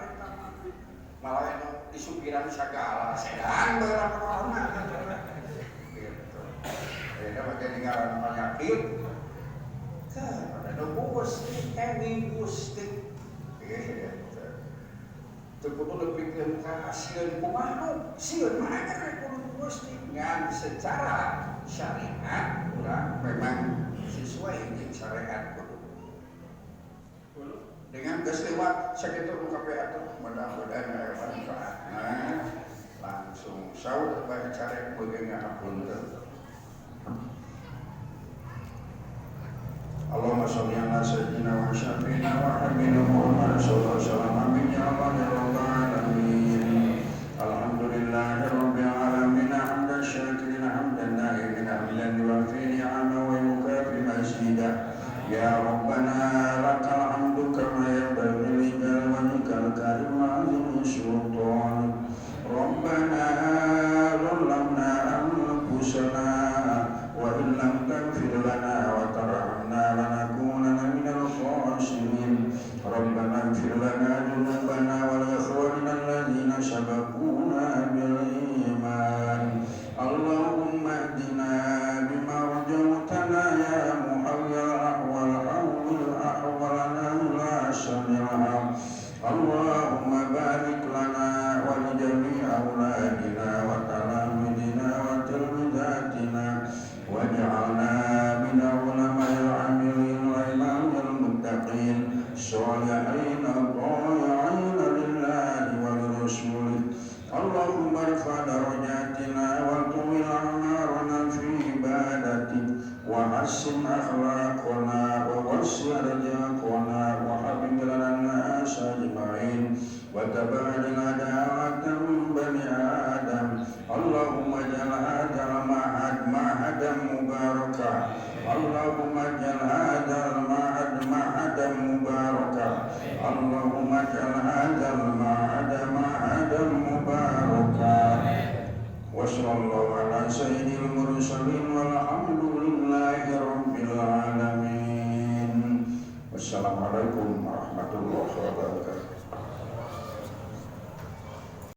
malah itu disupiran segala sedan berat corona gitu. Beda bagian tinggalan penyakit kan ada gusti gusti gitu. Cukup lebih ke sieun kumaha sieun mah aya kudu gusti ngan secara syariat urang memang sesuai dengan syariat kudu. Dengan keselewat sakitu nu kabeh atuh mudah-mudahan aya manfaatna langsung saur bae carek beungeun ngapunten. Allahumma sholli ala sayyidina wa syafiina wa habibina Muhammad sallallahu alaihi wasallam amin ya rabbal alamin. Alhamdulillahi rabbil alamin hamdan syakirin hamdan na'imin hamdan yuwafi ni'ama wa yukafi mazida. Ya Rabbana lakal hamdu kama yanbaghi li jalwajhikal karim wa 'azimi وتبادل عداوة بني آدم اللهم اجعل هذا المعهد معهدا مباركا اللهم اجعل هذا المعهد معهدا مباركا اللهم اجعل هذا المعهد معهدا مباركا وصلى الله على سيد المرسلين والحمد لله رب العالمين والسلام عليكم